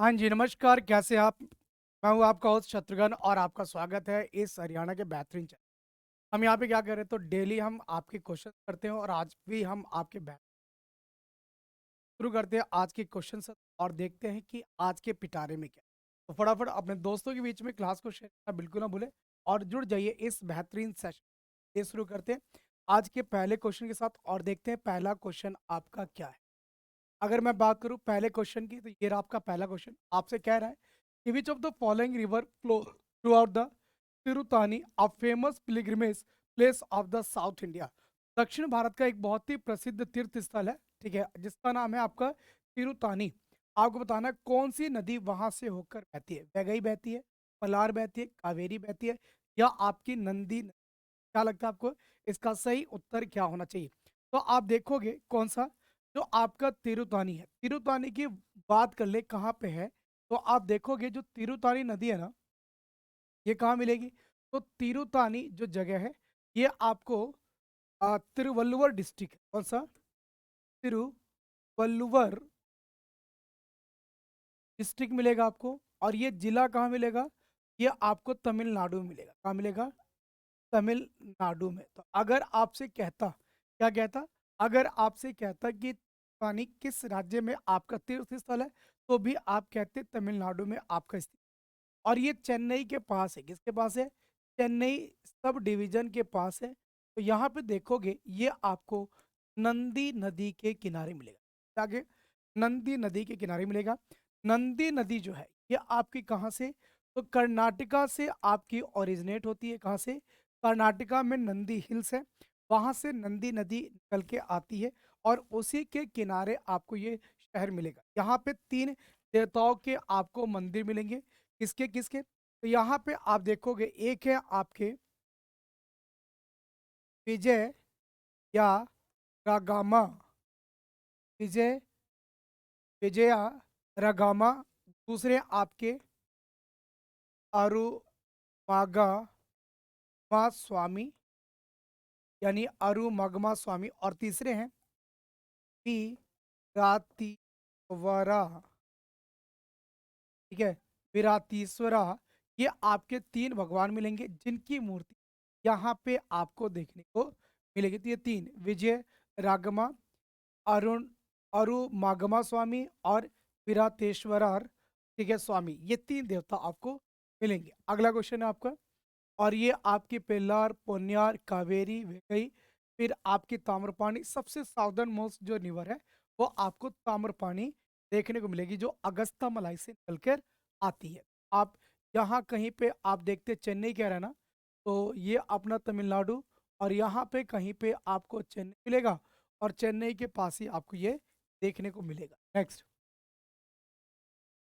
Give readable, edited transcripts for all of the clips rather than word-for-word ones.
हाँ जी, नमस्कार, कैसे आप? मैं हूँ आपका होस्ट शत्रुघ्न और आपका स्वागत है इस हरियाणा के बेहतरीन चैनल। हम यहाँ पे क्या कर रहे हैं, तो डेली हम आपके क्वेश्चन करते हैं और आज भी हम आपके शुरू करते हैं आज के क्वेश्चन से और देखते हैं कि आज के पिटारे में क्या है। तो फटाफट अपने दोस्तों के बीच में क्लास को शेयर करना बिल्कुल ना भूलें और जुड़ जाइए इस बेहतरीन सेशन। ये शुरू करते हैं आज के पहले क्वेश्चन के साथ और देखते हैं पहला क्वेश्चन आपका क्या है। अगर मैं बात करूं पहले क्वेश्चन की, तो ये रहा आपका पहला क्वेश्चन। आपसे कह रहा है कि which of the following river flow throughout the Tiruttani, a famous pilgrimage place of the south India. दक्षिण भारत का एक बहुत ही प्रसिद्ध तीर्थ स्थल है, ठीक है, जिसका नाम है आपका तिरुतानी। आपको बताना है कौन सी नदी वहां से होकर बहती है। वैगई बहती है, पलार बहती है, कावेरी बहती है, या आपकी नंदी। क्या लगता है आपको इसका सही उत्तर क्या होना चाहिए? तो आप देखोगे कौन सा, जो आपका तिरुतानी है। तिरुतानी की बात कर ले कहाँ पे है, तो आप देखोगे जो तिरुतानी नदी है ना, ये कहाँ मिलेगी? तो तिरुतानी जो जगह है, ये आपको तिरुवल्लुवर डिस्ट्रिक्ट, कौन सा? तिरुवल्लुवर डिस्ट्रिक्ट मिलेगा आपको। और ये जिला कहाँ मिलेगा? ये आपको तमिलनाडु में मिलेगा। कहाँ मिलेगा? तमिलनाडु में। तो अगर आपसे कहता, क्या कहता, अगर आपसे कहता कि पानी किस राज्य में आपका तीर्थ स्थल है, तो भी आप कहते तमिलनाडु में आपका स्थित। और ये चेन्नई के पास है। किसके पास है? चेन्नई सब डिवीजन के पास है। तो यहाँ पे देखोगे ये आपको नंदी नदी के किनारे मिलेगा। आगे नंदी नदी के किनारे मिलेगा। नंदी नदी जो है ये आपकी कहाँ से, तो कर्नाटका से आपकी ओरिजिनेट होती है। कहाँ से? कर्नाटका में नंदी हिल्स है, वहां से नंदी नदी निकल के आती है और उसी के किनारे आपको ये शहर मिलेगा। यहाँ पे तीन देवताओं के आपको मंदिर मिलेंगे। किसके किसके? तो यहाँ पे आप देखोगे एक है आपके विजय या रागामा, विजय विजया रागामा। दूसरे आपके अरुमागा मा स्वामी, यानी अरुमगमा स्वामी। और तीसरे हैं पी रातीवरा, ठीक है, विरातीश्वरा। ये आपके तीन भगवान मिलेंगे जिनकी मूर्ति यहाँ पे आपको देखने को मिलेगी। तो ये तीन विजय रागमा, अरुण अरुमागमा स्वामी और विरातेश्वरार, ठीक है, स्वामी, ये तीन देवता आपको मिलेंगे। अगला क्वेश्चन है आपका। और ये आपकी पेल्लार, पोन्यार, कावेरी, वेगई, फिर आपकी ताम्रपाणी। सबसे साउदर्न मोस्ट जो रिवर है वो आपको ताम्रपाणी देखने को मिलेगी, जो अगस्ता मलाई से निकलकर आती है। आप यहाँ कहीं पे आप देखते चेन्नई कह रहे हैं ना, तो ये अपना तमिलनाडु। और यहाँ पे कहीं पे आपको चेन्नई मिलेगा और चेन्नई के पास ही आपको ये देखने को मिलेगा। Next,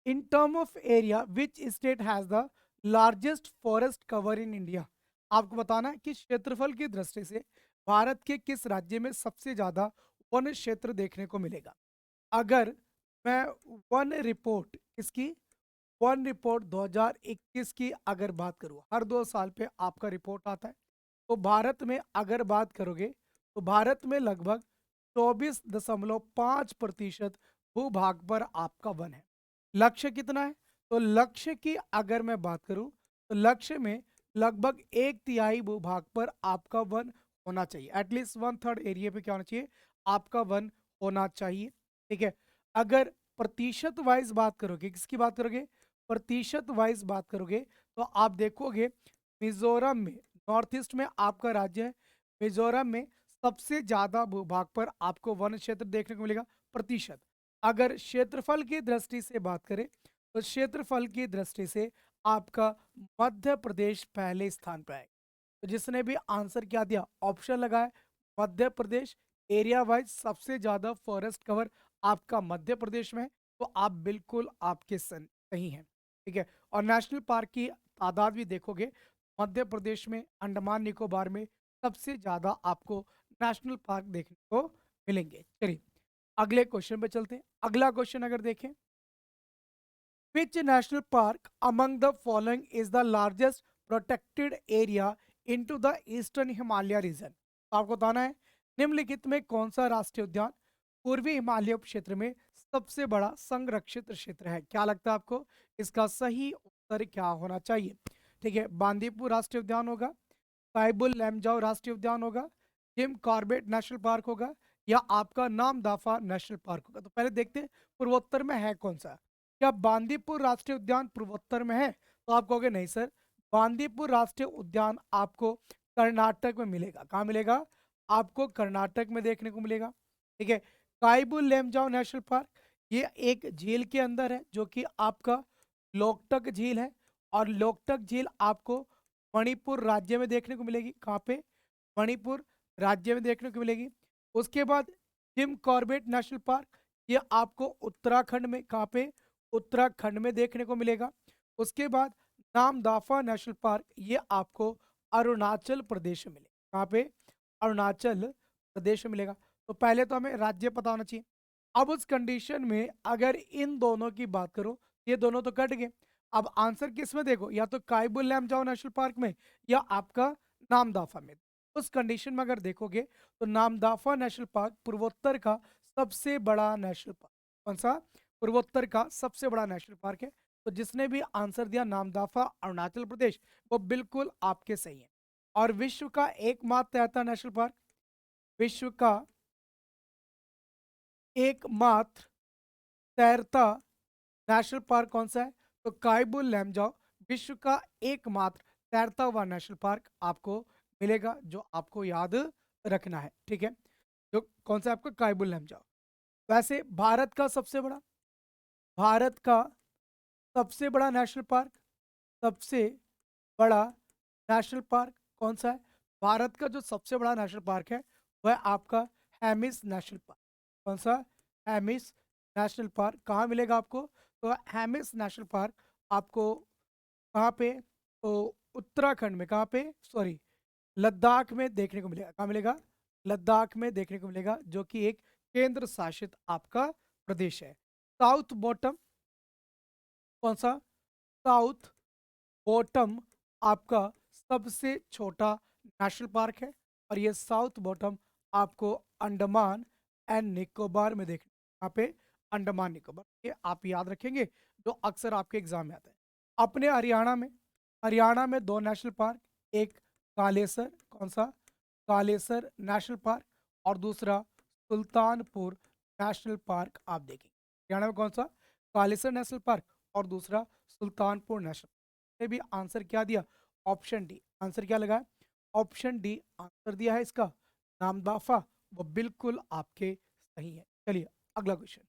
in term of area which state has the largest forest cover in India. आपको बताना है कि क्षेत्रफल की दृष्टि से भारत के किस राज्य में सबसे ज्यादा वन क्षेत्र देखने को मिलेगा। अगर मैं वन रिपोर्ट किसकी, वन रिपोर्ट 2021 की अगर बात करूं, हर 2 साल पे आपका रिपोर्ट आता है। तो भारत में अगर बात करोगे, तो भारत में लगभग 24.5% भूभाग पर आपका वन है। लक्ष्य कितना है? तो लक्ष्य की अगर मैं बात करूं, तो लक्ष्य में लगभग 1/3 भूभाग पर आपका वन होना चाहिए। एटलीस्ट 1/3 एरिया पे क्या होना चाहिए? आपका वन होना चाहिए, ठीक है। अगर प्रतिशत वाइज बात करोगे, किसकी बात करोगे? प्रतिशत वाइज बात करोगे, तो आप देखोगे मिजोरम में, नॉर्थ ईस्ट में आपका राज्य है, मिजोरम में सबसे ज्यादा भूभाग पर आपको वन क्षेत्र देखने को मिलेगा। प्रतिशत, अगर क्षेत्रफल की दृष्टि से बात करें, तो क्षेत्रफल की दृष्टि से आपका मध्य प्रदेश पहले स्थान पर आएगा। तो जिसने भी आंसर क्या दिया, ऑप्शन लगाए मध्य प्रदेश, एरिया वाइज सबसे ज्यादा फॉरेस्ट कवर आपका मध्य प्रदेश में है, तो आप बिल्कुल आपके सही हैं, ठीक है। और नेशनल पार्क की तादाद भी देखोगे, मध्य प्रदेश में अंडमान निकोबार में सबसे ज्यादा आपको नेशनल पार्क देखने को मिलेंगे। चलिए अगले क्वेश्चन पे चलते हैं। अगला क्वेश्चन अगर देखें, which national park among the following is the largest protected area into the eastern Himalaya region? तो आपको बताना है निम्नलिखित में कौन सा राष्ट्रीय उद्यान पूर्वी हिमालय क्षेत्र में सबसे बड़ा संरक्षित क्षेत्र है? क्या लगता है आपको इसका सही उत्तर क्या होना चाहिए? ठीक है, बांदीपुर राष्ट्रीय उद्यान होगा, काइबुल लैमजाओ राष्ट्रीय उद्यान होगा, जिम कॉर्बेट नेशनल पार्क होगा, या आपका नामदाफा नेशनल पार्क होगा। तो पहले देखते हैं पूर्वोत्तर में है कौन सा। क्या बांदीपुर राष्ट्रीय उद्यान पूर्वोत्तर में है? तो आप कहोगे नहीं सर, बांदीपुर राष्ट्रीय उद्यान आपको कर्नाटक में मिलेगा। कहाँ मिलेगा? आपको कर्नाटक में देखने को मिलेगा। ठीक है, काइबुल लेमजाओ नेशनल पार्क ये एक झील के अंदर है, जो कि आपका लोकटक झील है, और लोकटक झील आपको मणिपुर राज्य में देखने को मिलेगी। कहाँ पे? मणिपुर राज्य में देखने को मिलेगी। उसके बाद जिम कॉर्बेट नेशनल पार्क ये आपको उत्तराखंड में, कहाँ पे? उत्तराखंड में देखने को मिलेगा। उसके बाद नामदाफा नेशनल पार्क ये आपको अरुणाचल प्रदेश में मिलेगा। कहाँ पे? अरुणाचल प्रदेश में मिलेगा। तो पहले तो हमें राज्य पता होना चाहिए। अब उस कंडीशन में अगर इन दोनों की बात करूं, ये दोनों तो कट गए। अब आंसर किस में देखो, या तो काइबुल लैमजाओ नेशनल पार्क में, या आपका नामदाफा में। उस कंडीशन में अगर देखोगे तो नामदाफा नेशनल पार्क पूर्वोत्तर का सबसे बड़ा नेशनल पार्क। कौन सा? पूर्वोत्तर का सबसे बड़ा नेशनल पार्क है। तो जिसने भी आंसर दिया नामदाफा अरुणाचल प्रदेश, वो बिल्कुल आपके सही है। और विश्व का एकमात्र तैरता नेशनल पार्क, विश्व का एकमात्र तैरता नेशनल पार्क कौन सा है? तो काइबुल लैमजाओ विश्व का एकमात्र तैरता हुआ नेशनल पार्क आपको मिलेगा, जो आपको याद रखना है। ठीक है, जो कौन सा? आपका काइबुल लैमजाओ। वैसे भारत का सबसे बड़ा नेशनल पार्क, सबसे बड़ा नेशनल पार्क कौन सा है? भारत का जो सबसे बड़ा नेशनल पार्क है वह आपका हैमिस नेशनल पार्क। कौन सा? Hemis national park. कहाँ मिलेगा आपको? तो हैमिस नेशनल पार्क आपको कहाँ पे? तो उत्तराखंड में। कहाँ पे? सॉरी, लद्दाख में देखने को मिलेगा। कहाँ मिलेगा? लद्दाख में देखने को मिलेगा, जो कि एक केंद्र शासित आपका प्रदेश है। साउथ बॉटम कौन सा? साउथ बॉटम आपका सबसे छोटा नेशनल पार्क है, और ये साउथ बॉटम आपको अंडमान एंड निकोबार में देखने। यहाँ पे अंडमान निकोबार, ये आप याद रखेंगे, जो अक्सर आपके एग्जाम में आता है। अपने हरियाणा में दो नेशनल पार्क, एक कालेसर, कौन सा? कालेसर नेशनल पार्क, और दूसरा सुल्तानपुर नेशनल पार्क आप देखेंगे। हरियाणा में कौन सा? कालेसर नेशनल पार्क, और दूसरा सुल्तानपुर नेशनल। ने भी आंसर क्या दिया? Option D. आंसर क्या लगा? ऑप्शन डी आंसर दिया है इसका, नामदाफा। वो बिल्कुल आपके सही है। चलिए अगला question.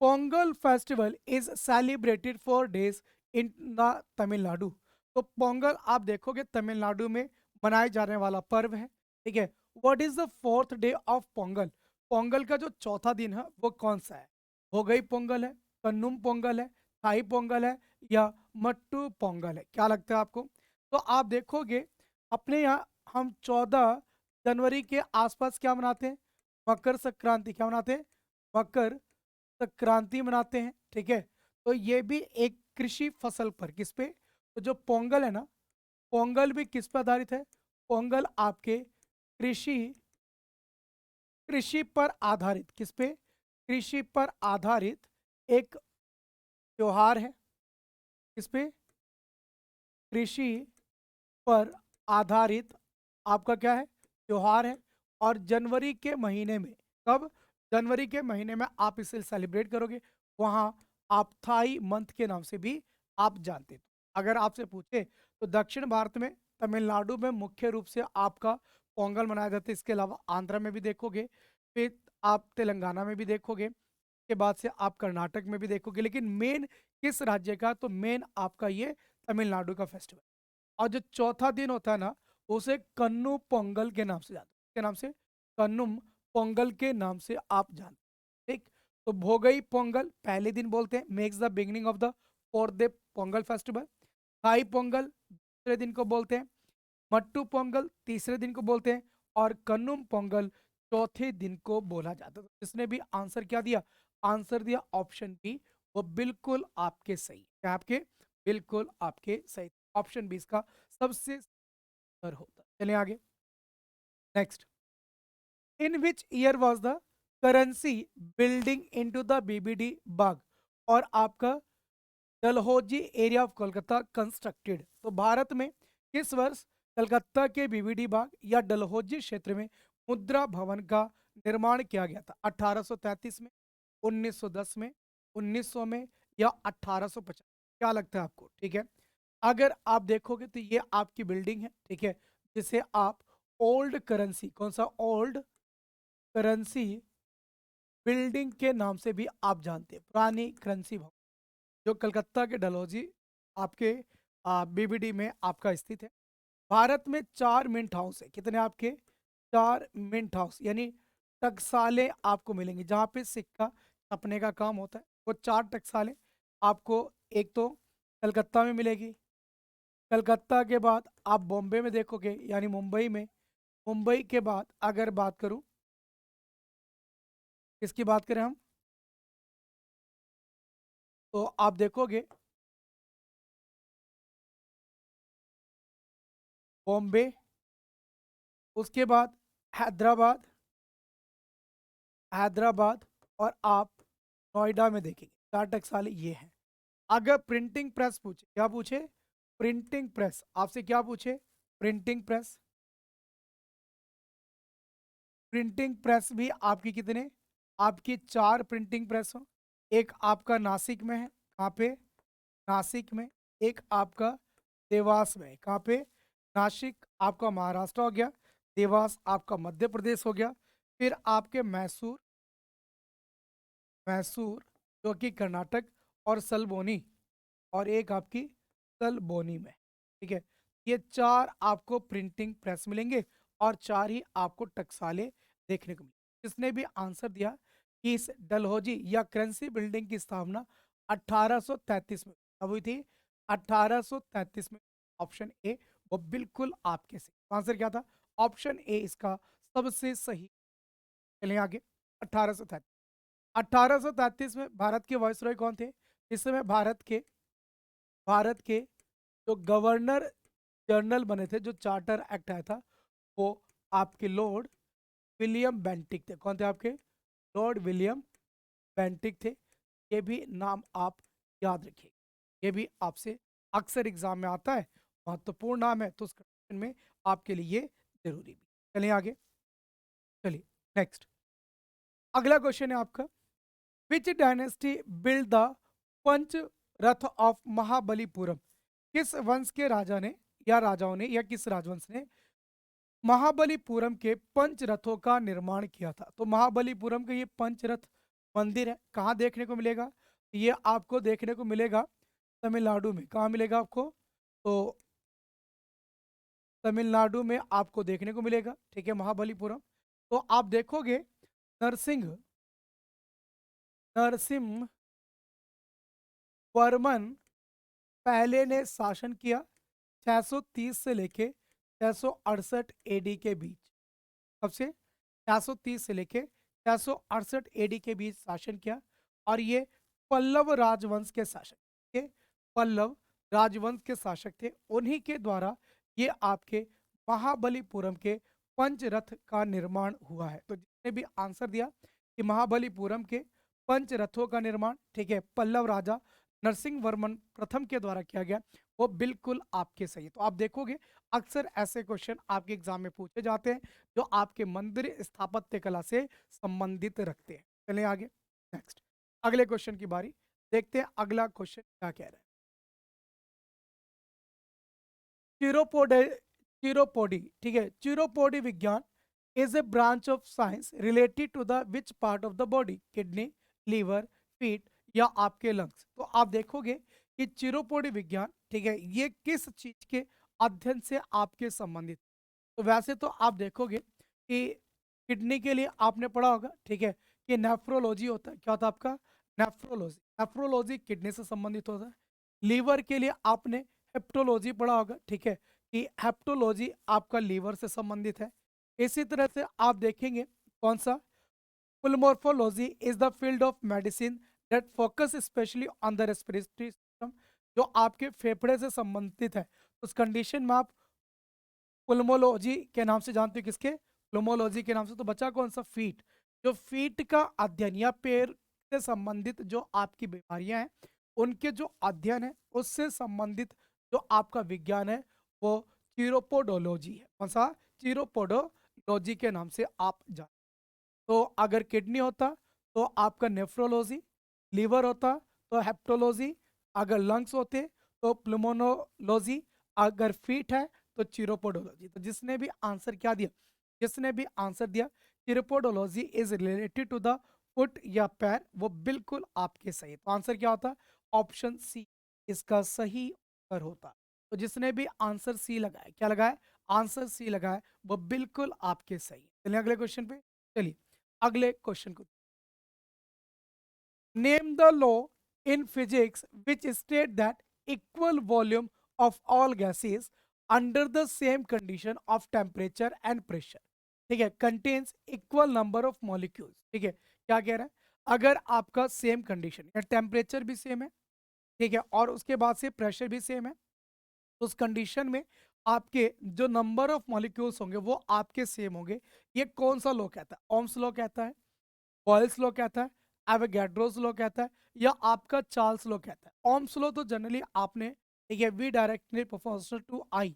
Pongal festival is celebrated for days in the Tamil Nadu. तो पोंगल आप देखोगे तमिलनाडु में मनाए जाने वाला पर्व है। ठीक है, what is the fourth day of Pongal? Pongal का जो चौथा दिन है वो कौन सा है? भोगई पोंगल है, कन्नुम पोंगल है, थाई पोंगल है, या मट्टू पोंगल है? क्या लगता है आपको? तो आप देखोगे अपने यहाँ हम 14 जनवरी के आसपास क्या मनाते हैं? मकर संक्रांति। क्या मनाते हैं? मकर संक्रांति मनाते हैं। ठीक है, तो ये भी एक कृषि फसल पर, किस पे? तो जो पोंगल है ना, पोंगल भी किस पर आधारित है? पोंगल आपके कृषि कृषि पर आधारित, किस पे? कृषि पर आधारित एक त्योहार है। किस पे? कृषि पर आधारित आपका क्या है? त्योहार है। और जनवरी के महीने में, कब? जनवरी के महीने में आप इसे सेलिब्रेट करोगे। वहां आप थाई मंथ के नाम से भी आप जानते हो। अगर आपसे पूछे तो दक्षिण भारत में तमिलनाडु में मुख्य रूप से आपका पोंगल मनाया जाता है। इसके अलावा आंध्र में भी देखोगे, फिर आप तेलंगाना में भी देखोगे, के बाद से आप कर्नाटक में भी देखोगे। लेकिन मेन किस राज्य का? तो मेन आपका ये तमिलनाडु का फेस्टिवल। और जो चौथा दिन होता है ना, उसे कन्नू पोंगल के नाम से जानते हैं। के नाम से? कन्नुम पोंगल के नाम से आप जानते हैं। ठीक, तो भोगई पोंगल पहले दिन बोलते हैं, makes the beginning of the fourth day Pongal festival. Thai Pongal दूसरे दिन को बोलते हैं, मट्टू पोंगल तीसरे दिन को बोलते हैं, और कन्नुम पोंगल चौथे दिन को बोला जाता है। तो इसने भी आंसर क्या दिया? आंसर दिया ऑप्शन बी। वो बिल्कुल आपके सही है। आपके बिल्कुल आपके सही, ऑप्शन बी इसका सबसे उत्तर होता है। चलिए आगे, next. In which year was the currency building into the BBD Bagh और आपका Dalhousie area of Kolkata constructed. तो भारत में किस वर्ष कलकत्ता के बीबीडी बाग या डलहौजी क्षेत्र में मुद्रा भवन का निर्माण किया गया था? 1833 में, 1910 में, 1900 में या 1850? क्या लगता है आपको? ठीक है, अगर आप देखोगे तो ये आपकी बिल्डिंग है, ठीक है, जिसे आप ओल्ड करेंसी, कौन सा? ओल्ड करेंसी बिल्डिंग के नाम से भी आप जानते हैं, पुरानी करेंसी भवन, जो कलकत्ता के डलहौजी आपके बीबीडी में आपका स्थित है। भारत में 4 मिंट हाउस है। कितने आपके? 4 मिंट हाउस, यानी टकसालें आपको मिलेंगी जहाँ पे सिक्का छपने का काम होता है। वो 4 टकसालें आपको एक तो कलकत्ता में मिलेगी, कलकत्ता के बाद आप बॉम्बे में देखोगे यानी मुंबई में, मुंबई के बाद अगर बात करूं, किसकी बात करें हम, तो आप देखोगे बॉम्बे, उसके बाद हैदराबाद, हैदराबाद और आप नोएडा में देखेंगे। 4 टकसालें ये हैं। अगर प्रिंटिंग प्रेस पूछे, क्या पूछे? प्रिंटिंग प्रेस आपसे क्या पूछे? प्रिंटिंग प्रेस, प्रिंटिंग प्रेस भी आपकी कितने? आपकी 4 प्रिंटिंग प्रेस हो। एक आपका नासिक में है, कहाँ पे? नासिक में। एक आपका देवास में, कहाँ पे? नासिक आपका महाराष्ट्र हो गया, देवास आपका मध्य प्रदेश हो गया, फिर आपके मैसूर, मैसूर जो कि कर्नाटक, और सलबोनी, और एक आपकी सलबोनी में। ठीक है, ये 4 आपको प्रिंटिंग प्रेस मिलेंगे और 4 ही आपको टकसाले देखने को मिलेंगे। जिसने भी आंसर दिया कि इस डलहौजी या करेंसी बिल्डिंग की स्थापना 1833 में कब हुई थी? 1833 में। ऑप्शन ए वो बिल्कुल आपके से आंसर क्या था? ऑप्शन ए इसका सबसे सही। चलिए आगे। 1833, 1833 में भारत के वायसरॉय कौन थे? इस समय भारत के जो गवर्नर जनरल बने थे, जो चार्टर एक्ट आया था, वो आपके लॉर्ड विलियम बेंटिक थे। कौन थे आपके? लॉर्ड विलियम बेंटिक थे। ये भी नाम आप याद रखिए, ये भी आपसे अक्सर एग्जाम में आता है, महत्वपूर्ण नाम है, तो उस कंडीशन में आपके लिए ये जरूरी भी। चलिए आगे, चलिए नेक्स्ट। अगला क्वेश्चन है आपका, विच dynasty build the punch Rath of Mahabalipuram? किस वंश के राजा ने या राजाओं ने या किस राजवंश ने महाबलीपुरम के पंच रथों का निर्माण किया था? तो महाबलीपुरम का ये पंचरथ मंदिर है, कहाँ देखने को मिलेगा? ये आपको देखने को मिलेगा तमिलनाडु में। कहाँ मिलेगा आपको? तो तमिलनाडु में आपको देखने को मिलेगा, ठीक है, महाबलीपुरम। तो आप देखोगे नरसिंह नरसिम्ह वर्मन पहले ने शासन किया 630 से लेके 668 एडी के बीच। कब से? 630 से लेके 668 एडी के बीच शासन किया, और ये पल्लव राजवंश के शासक, के पल्लव राजवंश के शासक थे। उन्हीं के द्वारा ये आपके महाबलीपुरम के पंचरथ का निर्माण हुआ है। तो जिसने भी आंसर दिया कि महाबलीपुरम के पंचरथों का निर्माण, ठीक है, पल्लव राजा नरसिंह वर्मन प्रथम के द्वारा किया गया, वो बिल्कुल आपके सही है। तो आप देखोगे अक्सर ऐसे क्वेश्चन आपके एग्जाम में पूछे जाते हैं जो आपके मंदिर स्थापत्य कला से संबंधित रखते हैं। चलिए आगे, नेक्स्ट, अगले क्वेश्चन की बारी। देखते हैं अगला क्वेश्चन क्या कह रहा है। चिरोपोडे चिरोपोडी, ठीक है, चिरोपोडी विज्ञान is a branch of science related to the which part of the body? Kidney, liver, feet या आपके लंग्स? तो आप देखोगे कि चिरोपोडी विज्ञान, ठीक है, ये किस चीज के अध्ययन से आपके संबंधित? तो वैसे तो आप देखोगे कि किडनी के लिए आपने पढ़ा होगा, ठीक है, कि नेफ्रोलॉजी होता है। क्या होता है आपका? नेफ्रोलॉजी, नेफ्रोलॉजी किडनी से संबंधित होता है। लीवर के लिए आपने हेप्टोलॉजी पढ़ा होगा, ठीक है, कि हेप्टोलॉजी आपका लीवर से संबंधित है। इसी तरह से आप देखेंगे कौन सा? Pulmonology is the field of medicine that focus specially on the respiratory system, जो आपके फेफड़े से संबंधित है। उस कंडीशन में आप पुल्मोलॉजी के नाम से जानते हो, किसके? पुल्मोलॉजी के नाम से। तो बचा कौन सा? फीट। जो फीट का अध्ययन या पैर से संबंधित जो आपकी बीमारियां हैं, उनके जो अध्ययन है उससे संबंधित जो आपका विज्ञान है वो चिरोपोडोलॉजी है। कौन सा? चिरोपोडोलॉजी के नाम से आप जान। तो अगर किडनी होता तो आपका नेफ्रोलॉजी, लीवर होता तो हेप्टोलॉजी, अगर लंग्स होते तो प्लमोनोलॉजी, अगर फीट है तो चिरोपोडोलॉजी। तो जिसने भी आंसर क्या दिया, जिसने भी आंसर दिया chiropodology is related to the foot या पैर, वो बिल्कुल आपके सही है। तो आंसर क्या होता? ऑप्शन सी इसका सही उत्तर होता। तो जिसने भी आंसर सी लगाया, क्या लगाया? आंसर सी लगाया, वो बिल्कुल आपके सही है। चलिए अगले क्वेश्चन पे। चलिए अगले क्वेश्चन को। Name the law in physics which state that equal volume of all gases under the same condition of temperature and pressure, ठीक है, contains equal number of molecules. ठीक है, क्या कह रहा है? अगर आपका सेम कंडीशन या टेम्परेचर भी सेम है, ठीक है, और उसके बाद से प्रेशर भी सेम है, तो उस कंडीशन में आपके जो नंबर ऑफ मॉलिक्यूल्स होंगे वो आपके सेम होंगे। ये कौन सा लॉ कहता है? ओम्स लॉ कहता है, बॉयल्स लॉ कहता है, एवोगैड्रोस लॉ कहता है, या आपका चार्ल्स लॉ कहता है? ओम्स लॉ तो जनरली आपने, ठीक है, V directly proportional to I.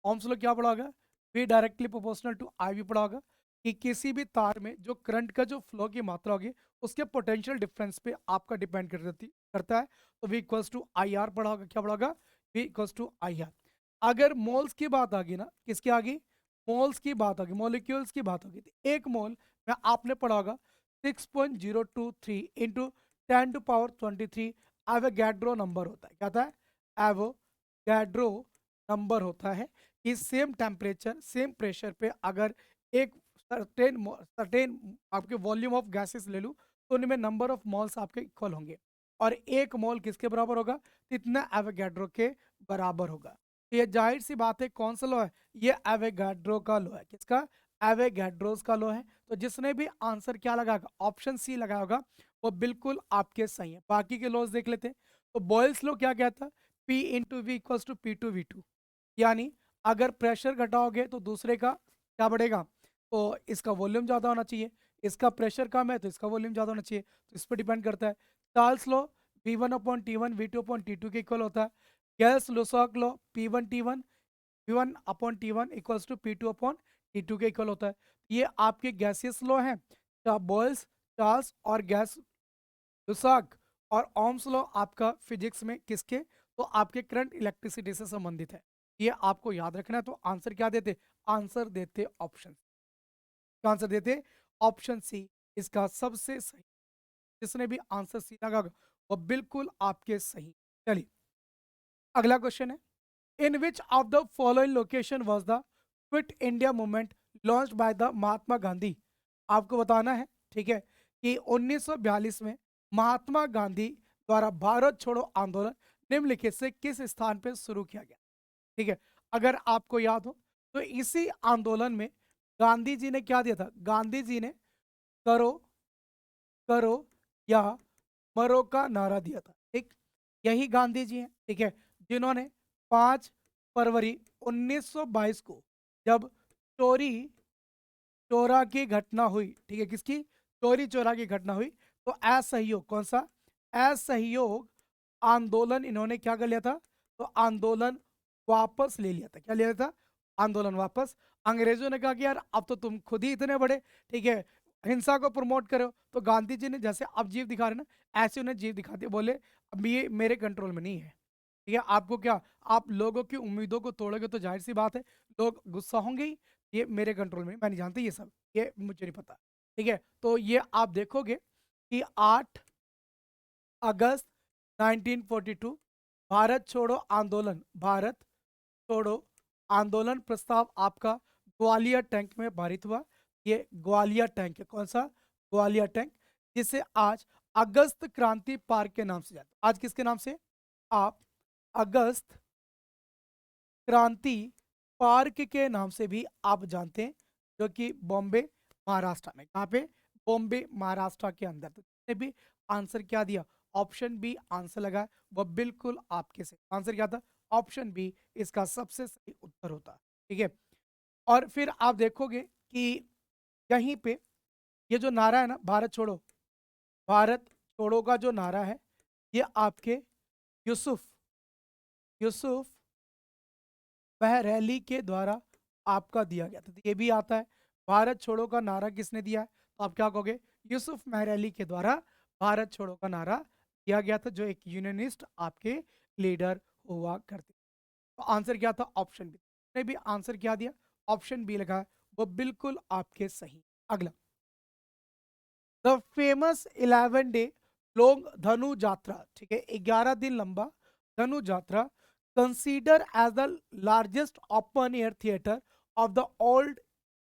Ohm's law क्या पढ़ा होगा? V directly proportional to I भी पढ़ा होगा कि किसी भी तार में जो करंट का जो फ्लो की मात्रा होगी उसके पोटेंशियल डिफरेंस पे आपका डिपेंड करता है। तो V equals to I R पढ़ा होगा। क्या पढ़ा होगा? V equals to I R. अगर मोल्स की बात आ गई ना, किसकी आ गई? मोल्स की बात होगी, मॉलिक्यूल्स की बात होगी, तो एक मोल में आपने पढ़ा होगा 6.023 इंटू 10⁻23 एवोगैड्रो नंबर होता है। क्या होता है? एवोगैड्रो नंबर होता है कि सेम टेम्परेचर सेम प्रेशर पे अगर एक सर्टेन आपके वॉल्यूम ऑफ गैसेस ले लूँ तो उनमें नंबर ऑफ मॉल्स आपके इक्वल होंगे, और एक मोल किसके बराबर होगा? तो इतना एवोगैड्रो के बराबर होगा। तो ये जाहिर सी बात है, कौन सा लॉ है? ये एवोगैड्रो का लॉ है। किसका? एवोगैड्रोस का लॉ है। तो जिसने भी आंसर क्या लगाएगा, ऑप्शन सी लगाया होगा, वो बिल्कुल आपके सही है। बाकी के लॉज देख लेते हैं। तो बॉयल्स लॉ क्या कहता है? P into V equals to P two V two, यानी अगर प्रेशर घटाओगे तो दूसरे का क्या बढ़ेगा? तो इसका वॉल्यूम ज़्यादा होना चाहिए, इसका प्रेशर कम है तो इसका वॉल्यूम ज़्यादा होना चाहिए। तो इस पर डिपेंड करता है। Charles law V one upon T one V two upon T two के इक्वल होता है। Gas Lussac law P one T one V one upon T one equals to P two upon T two के equal होता है। ये आपके gaseous law हैं, Boyle's, Charles और गैस लुसाक। और ओम्स लॉ आपका फिजिक्स में किसके? तो आपके करंट इलेक्ट्रिसिटी से संबंधित है। ये आपको याद रखना है। तो आंसर क्या देते? आंसर देते ऑप्शन। क्या आंसर देते? ऑप्शन सी इसका सबसे सही। जिसने भी आंसर सी लगा होगा, वो बिल्कुल आपके सही। चलिए अगला क्वेश्चन है। In which of the following location was the quit India movement launch by the Mahatma Gandhi? आपको बताना है, ठीक है, कि 1942 में महात्मा गांधी द्वारा भारत छोड़ो आंदोलन निम्नलिखित से किस स्थान पर शुरू किया गया? ठीक है, अगर आपको याद हो तो इसी आंदोलन में गांधी जी ने क्या दिया था? गांधी जी ने करो करो या मरो का नारा दिया था। ठीक, यही गांधी जी हैं, ठीक है, जिन्होंने 5 फरवरी 1922 को जब चोरी चोरा की घटना हुई, ठीक है, किसकी? चोरी चोरा की घटना हुई, तो असहयोग, कौन सा? असहयोग आंदोलन इन्होंने क्या कर लिया था? तो आंदोलन वापस ले लिया था। क्या ले लिया था? आंदोलन वापस। अंग्रेजों ने कहा कि यार अब तो तुम खुद ही इतने बड़े, ठीक है, हिंसा को प्रमोट करो, तो गांधी जी ने जैसे अब जीव दिखा रहे ना, ऐसे उन्हें जीव दिखा दिया। बोले अब ये मेरे कंट्रोल में नहीं है, ठीक है, आपको क्या, आप लोगों की उम्मीदों को तोड़ोगे तो जाहिर सी बात है लोग गुस्सा होंगे ही। ये मेरे कंट्रोल में नहीं, मैं नहीं जानती ये सब, ये मुझे नहीं पता। ठीक है, तो ये आप देखोगे कि 8 अगस्त 1942 भारत छोड़ो आंदोलन, भारत छोड़ो आंदोलन प्रस्ताव आपका ग्वालियर टैंक में पारित हुआ। ये ग्वालियर टैंक है। कौन सा? ग्वालियर टैंक, जिसे आज अगस्त क्रांति पार्क के नाम से जाते, आज किसके नाम से? आप अगस्त क्रांति पार्क के नाम से भी आप जानते हैं, जो कि बॉम्बे महाराष्ट्र में, कहाँ पे? बॉम्बे महाराष्ट्र के अंदर। तो जिसने भी आंसर क्या दिया, ऑप्शन बी आंसर लगा, वह बिल्कुल आपके से आंसर क्या था? ऑप्शन बी इसका सबसे सही उत्तर होता। ठीक है, और फिर आप देखोगे कि यहीं पे ये जो नारा है ना, भारत छोड़ो का जो नारा है, ये आपके यूसुफ यूसुफ बहरैली के द्वारा आपका दिया गया था। तो ये भी आता है, भारत छोड़ो का नारा किसने दिया है, तो आप क्या कहोगे, यूसुफ महरैली के द्वारा भारत छोड़ो का नारा दिया गया था, जो एक यूनियनिस्ट आपके लीडर हुआ करते। तो आंसर क्या था, ऑप्शन बी। ने भी आंसर क्या दिया, ऑप्शन बी लगा है, वो बिल्कुल आपके सही। अगला, द फेमस 11 डे लॉन्ग धनु यात्रा, ठीक है, 11 दिन लंबा Dhanu Yatra, consider as the largest open air theatre of the old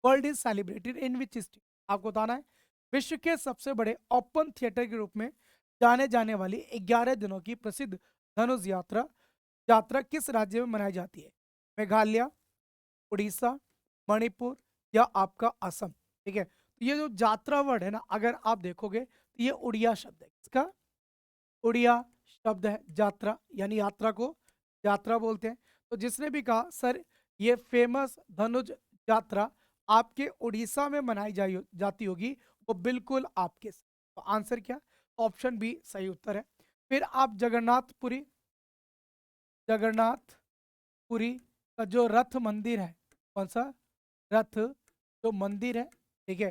world, is celebrated in which state. आपको बताना है, विश्व के सबसे बड़े ओपन थिएटर के रूप में जाने जाने वाली 11 दिनों की प्रसिद्ध धनुष यात्रा यात्रा किस राज्य में मनाई जाती है, मेघालय, उड़ीसा, मणिपुर या आपका असम। ठीक है, तो ये जो यात्रा वर्ड है ना, अगर आप देखोगे तो ये उड़िया शब्द है, इसका उड़िया शब्द है यात्रा, यानी यात्रा को यात्रा बोलते हैं। तो जिसने भी कहा सर ये फेमस धनुष यात्रा आपके उड़ीसा में मनाई जाती होगी, वो बिल्कुल आपके तो आंसर क्या, ऑप्शन बी सही उत्तर है। फिर आप जगन्नाथपुरी का जो रथ मंदिर है, कौन सा रथ जो मंदिर है, ठीक है,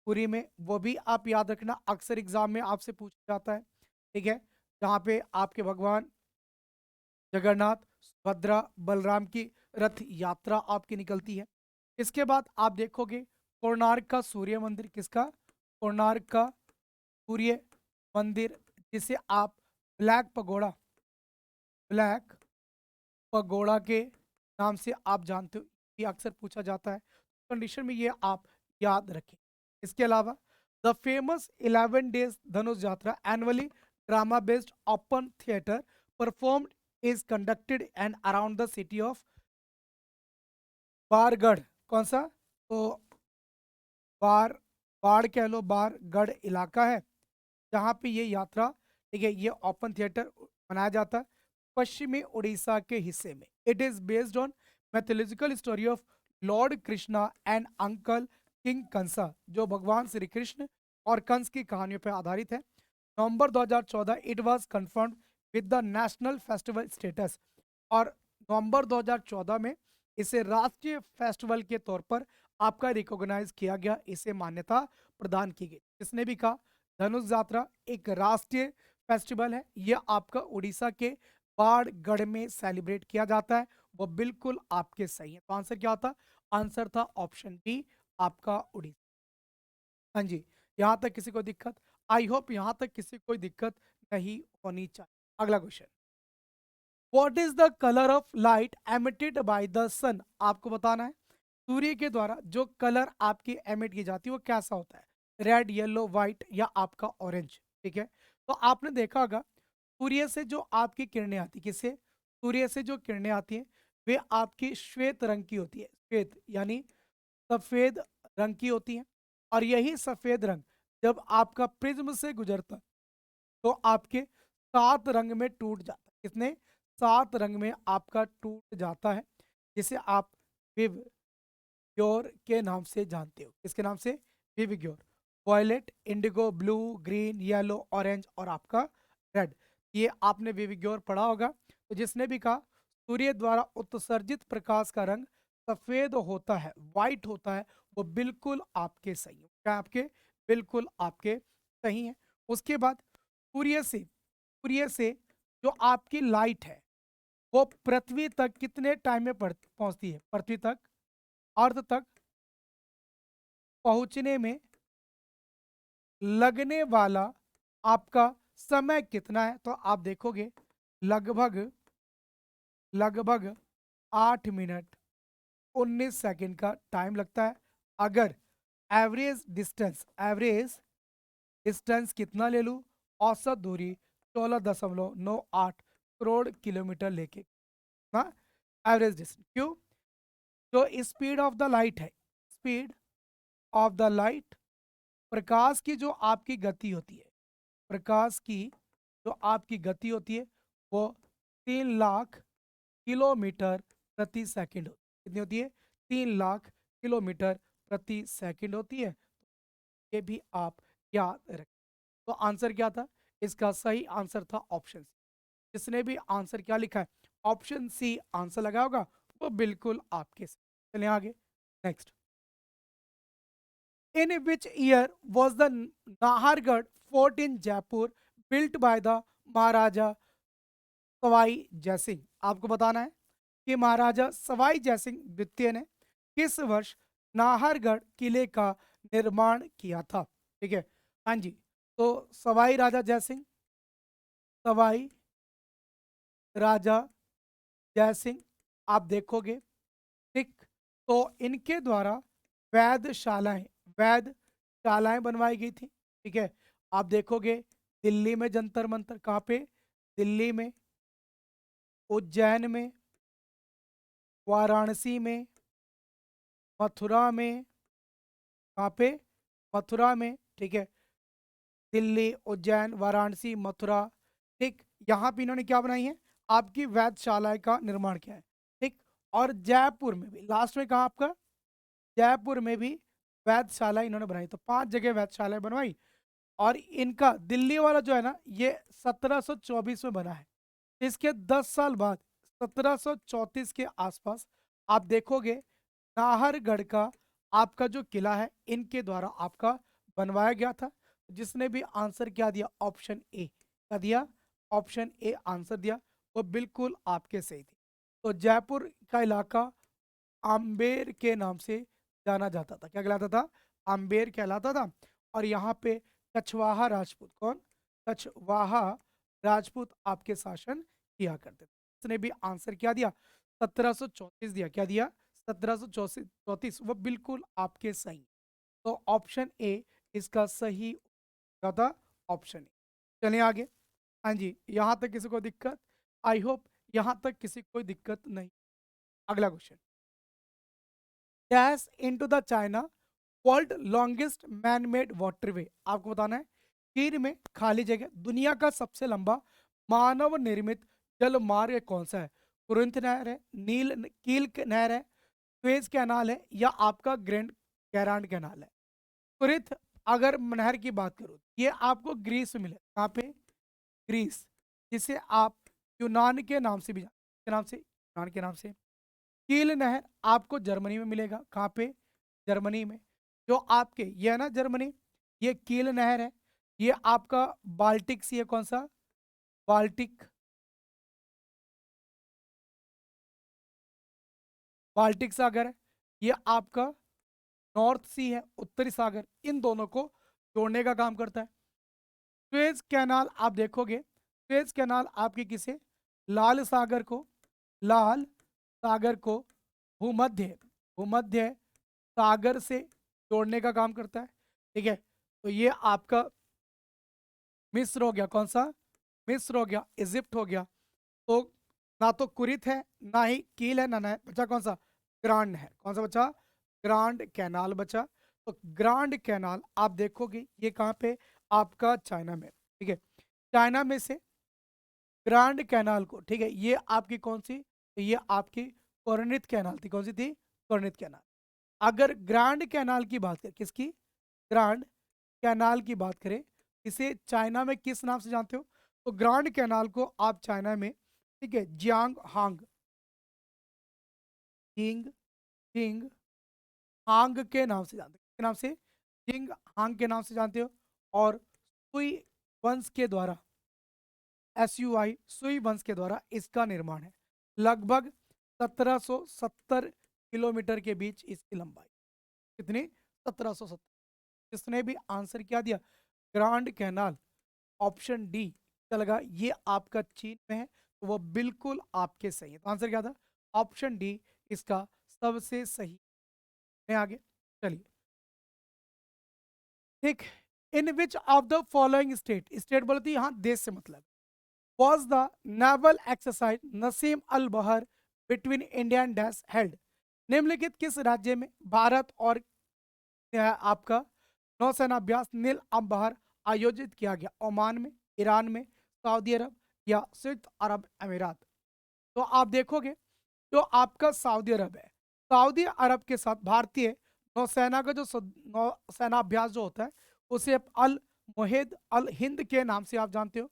पुरी में, वो भी आप याद रखना, अक्सर एग्जाम में आपसे पूछा जाता है। ठीक है, जहाँ पे आपके भगवान जगन्नाथ, सुभद्रा, बलराम की रथ यात्रा आपकी निकलती है। इसके बाद आप देखोगे कोणार्क का सूर्य मंदिर, किसका, कोणार्क का सूर्य मंदिर, जिसे आप ब्लैक पगोड़ा ब्लैक पगोड़ा के नाम से आप जानते हो, ये अक्सर पूछा जाता है, कंडीशन में ये आप याद रखें। इसके अलावा द फेमस 11 डेज धनुष यात्रा annually drama based open theatre performed is conducted and around the city of Bargarh, कौन सा, तो बार बाढ़ कह लो, बारगढ़ इलाका है जहाँ पे ये यात्रा, ठीक है, ये ओपन थिएटर मनाया जाता है, पश्चिमी उड़ीसा के हिस्से में। It is based on mythological story of lord Krishna and uncle king Kansa, जो भगवान श्री कृष्ण और कंस की कहानियों पर आधारित है। नवंबर 2014 it was confirmed with the national festival status, और नवंबर 2014 में इसे राष्ट्रीय फेस्टिवल के तौर पर आपका रिकॉग्नाइज किया गया, इसे मान्यता प्रदान की गई। इसने भी कहा धनुष यात्रा एक राष्ट्रीय फेस्टिवल है, यह आपका उड़ीसा के बाढ़गढ़ में सेलिब्रेट किया जाता है, वो बिल्कुल आपके सही है। तो आंसर क्या होता, आंसर था ऑप्शन बी आपका उड़ीसा। हाँ जी, यहाँ तक किसी को दिक्कत, आई होप यहाँ तक किसी को कोई दिक्कत नहीं होनी चाहिए। अगला question, what is the colour of light emitted by the sun, आपको बताना है सूर्य के द्वारा जो कलर आपकी एमिट की जाती है वो कैसा होता है, रेड, येलो, व्हाइट या आपका ऑरेंज। ठीक है, तो आपने देखा होगा सूर्य से जो आपकी किरणें आती, किससे, सूर्य से जो किरणें आती हैं वे आपकी श्वेत रंग की होती है, श्वेत यानी सफेद रंग की होती हैं, और यही सफेद रंग जब आपका प्रिज्म से गुजरता है तो आपके 7 रंग में टूट जाता है, कितने, 7 रंग में आपका टूट जाता है, जिसे आप विव ग्योर के नाम से जानते हो, किसके नाम से, विविग्योर। Violet, indigo, blue, green, yellow, orange और आपका रेड, ये आपने विविग्योर पढ़ा होगा। तो जिसने भी कहा सूर्य द्वारा उत्सर्जित प्रकाश का रंग सफेद होता है, वाइट होता है, वो बिल्कुल आपके सही है, क्या आपके, बिल्कुल आपके सही है। उसके बाद सूर्य से जो आपकी लाइट है वो पृथ्वी तक कितने टाइम में पहुंचती है, पृथ्वी तक, अर्थ तक पहुंचने में लगने वाला आपका समय कितना है, तो आप देखोगे लगभग लगभग 8 मिनट 19 सेकंड का टाइम लगता है। अगर एवरेज डिस्टेंस कितना ले लूँ, औसत दूरी 16.98 करोड़ किलोमीटर लेके ना, एवरेज डिस्टेंस, क्यों, जो स्पीड ऑफ द लाइट है, स्पीड ऑफ द लाइट, प्रकाश की जो आपकी गति होती है, प्रकाश की जो आपकी गति होती है वो 3 लाख किलोमीटर प्रति सेकंड कितनी होती है, 3 लाख किलोमीटर प्रति सेकंड होती है। ये भी आप याद रखें। तो आंसर क्या था? इसका सही आंसर था ऑप्शन सी। जिसने भी आंसर क्या लिखा है, ऑप्शन सी आंसर लगा होगा, वो बिल्कुल आपके सही। चलिए आगे, next. In which year was the Nahargarh fort in Jaipur built by the Maharaja Sawai Jaisingh? आपको बताना है कि महाराजा सवाई जयसिंह द्वितीय ने किस वर्ष नाहरगढ़ किले का निर्माण किया था? ठीक है, हाँ जी। तो सवाई राजा जयसिंह, सवाई राजा जयसिंह, आप देखोगे, ठीक, तो इनके द्वारा वैधशालाएं वैधशालाएं बनवाई गई थी। ठीक है, आप देखोगे दिल्ली में जंतर मंतर, कहाँ पे? दिल्ली में, उज्जैन में, वाराणसी में, मथुरा में, कहाँ पे? मथुरा में। ठीक है, दिल्ली, उज्जैन, वाराणसी, मथुरा। ठीक, यहाँ पे इन्होंने क्या बनाई है? आपकी वैधशाला का निर्माण किया है। ठीक, और जयपुर में भी, लास्ट में कहा आपका? जयपुर में भी वैधशाला इन्होंने बनाई। तो 5 जगह वैधशाला बनवाई। और इनका दिल्ली वाला जो है ना, ये 1724 में बना है। इसके 10 साल बाद 1734 के आसपास आप देखोगे नाहरगढ़ का आपका जो किला है इनके द्वारा आपका बनवाया गया था। जिसने भी आंसर क्या दिया? ऑप्शन ए क्या दिया? ऑप्शन ए आंसर दिया, वो बिल्कुल आपके सही थी। तो जयपुर का इलाका आम्बेर के नाम से जाना जाता था। क्या कहलाता था? आम्बेर कहलाता था। और यहाँ पे कछवाहा राजपूत, कौन? कछवाहा राजपूत आपके शासन किया करते थे। इसने भी आंसर क्या दिया? 1734 दिया। क्या दिया? 1734, वो बिल्कुल आपके सही। तो ऑप्शन ए इसका सही क्या था? Option A. चलिए आगे। हाँ जी, यहाँ तक किसी को दिक्कत? आई होप यहाँ तक किसी को कोई दिक्कत नहीं। अगला question. Dash into the China world longest man made waterway? आपको बताना है चीन में खाली जगह दुनिया का सबसे लंबा मानव निर्मित जल मार्ग कौन सा है? कुरिंथ नहर है, नहर है, सुएज कैनाल है, या आपका ग्रैंड कैरांड कैनाल है? कुरिंथ अगर नहर की बात करूं, ये आपको ग्रीस में मिले। कहाँ पे? ग्रीस, जिसे आप यूनान के नाम से भी के नाम से, यूनान के नाम से। कील नहर आपको जर्मनी में मिलेगा। कहाँ पे? जर्मनी में। जो आपके ये है ना जर्मनी, ये कील नहर है। ये आपका बाल्टिक सी है, कौन सा? बाल्टिक, बाल्टिक सागर है। ये आपका नॉर्थ सी है, उत्तरी सागर। इन दोनों को जोड़ने का काम करता है। सुएज कैनाल आप देखोगे, सुएज कैनाल आपके किसे? लाल सागर को, लाल सागर को भूमध्य भूमध्य सागर से जोड़ने का काम करता है। ठीक है, तो ये आपका मिस्र हो गया। कौन सा? मिस्र हो गया, इजिप्ट हो गया। तो ना तो कुरित है, ना ही कील है, ना बचा कौन सा? ग्रांड है। कौन सा बचा? ग्रांड कैनाल बचा। तो ग्रांड कैनाल आप देखोगे ये कहाँ पे? आपका चाइना में। ठीक है, चाइना में से ग्रांड कैनाल को, ठीक है, ये आपकी कौन सी? तो ये आपकी कोरनित कैनाल थी। कौन सी थी? कोरनित कैनाल। अगर ग्रांड कैनाल की बात करें, किसकी? ग्रांड कैनाल की बात करें, इसे चाइना में किस नाम से जानते हो? तो ग्रांड कैनाल को आप चाइना में, ठीक है, जियांग हांग, जिंग जिंग हांग के नाम से जानते हो। किसके नाम से? जिंग हांग के नाम से जानते हो। और सुई वंश के द्वारा, SUI, सुई वंश के द्वारा इसका निर्माण है। लगभग 1770 किलोमीटर के बीच इसकी लंबाई। कितनी? 1770। इसने भी आंसर क्या दिया? Grand canal. ऑप्शन डी चलेगा, ये आपका चीन में है। तो वो बिल्कुल आपके सही है। तो आंसर क्या था? ऑप्शन डी इसका सबसे सही है। आगे चलिए, ठीक। In which of the following state, state बोलती है यहाँ देश से मतलब, was the naval exercise Naseem अल बहर between India and dash held? निम्नलिखित किस राज्य में भारत और आपका नौसेना अभ्यास नील बहर आयोजित किया गया? ओमान में, ईरान में, सऊदी अरब, या संयुक्त अरब अमीरात? तो आप देखोगे जो आपका सऊदी अरब है, सऊदी अरब के साथ भारतीय नौसेना का जो नौसेना अभ्यास जो होता है उसे आप अल मुहिद अल हिंद के नाम से आप जानते हो।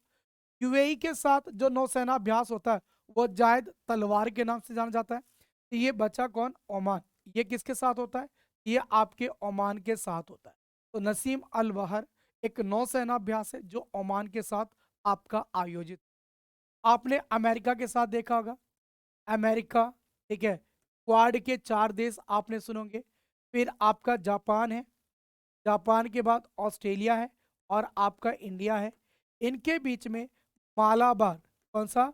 यूएई के साथ जो नौसेना अभ्यास होता है वो जायद तलवार के नाम से जाना जाता है। तो ये बचा कौन? ओमान। ये किसके साथ होता है? ये आपके ओमान के साथ होता है। तो नसीम अल बहर एक नौसेना अभ्यास है जो ओमान के साथ आपका आयोजित। आपने अमेरिका के साथ देखा होगा, अमेरिका, ठीक है, क्वाड के 4 देश आपने सुनोगे। फिर आपका जापान है, जापान के बाद ऑस्ट्रेलिया है और आपका इंडिया है। इनके बीच में मालाबार, कौन सा?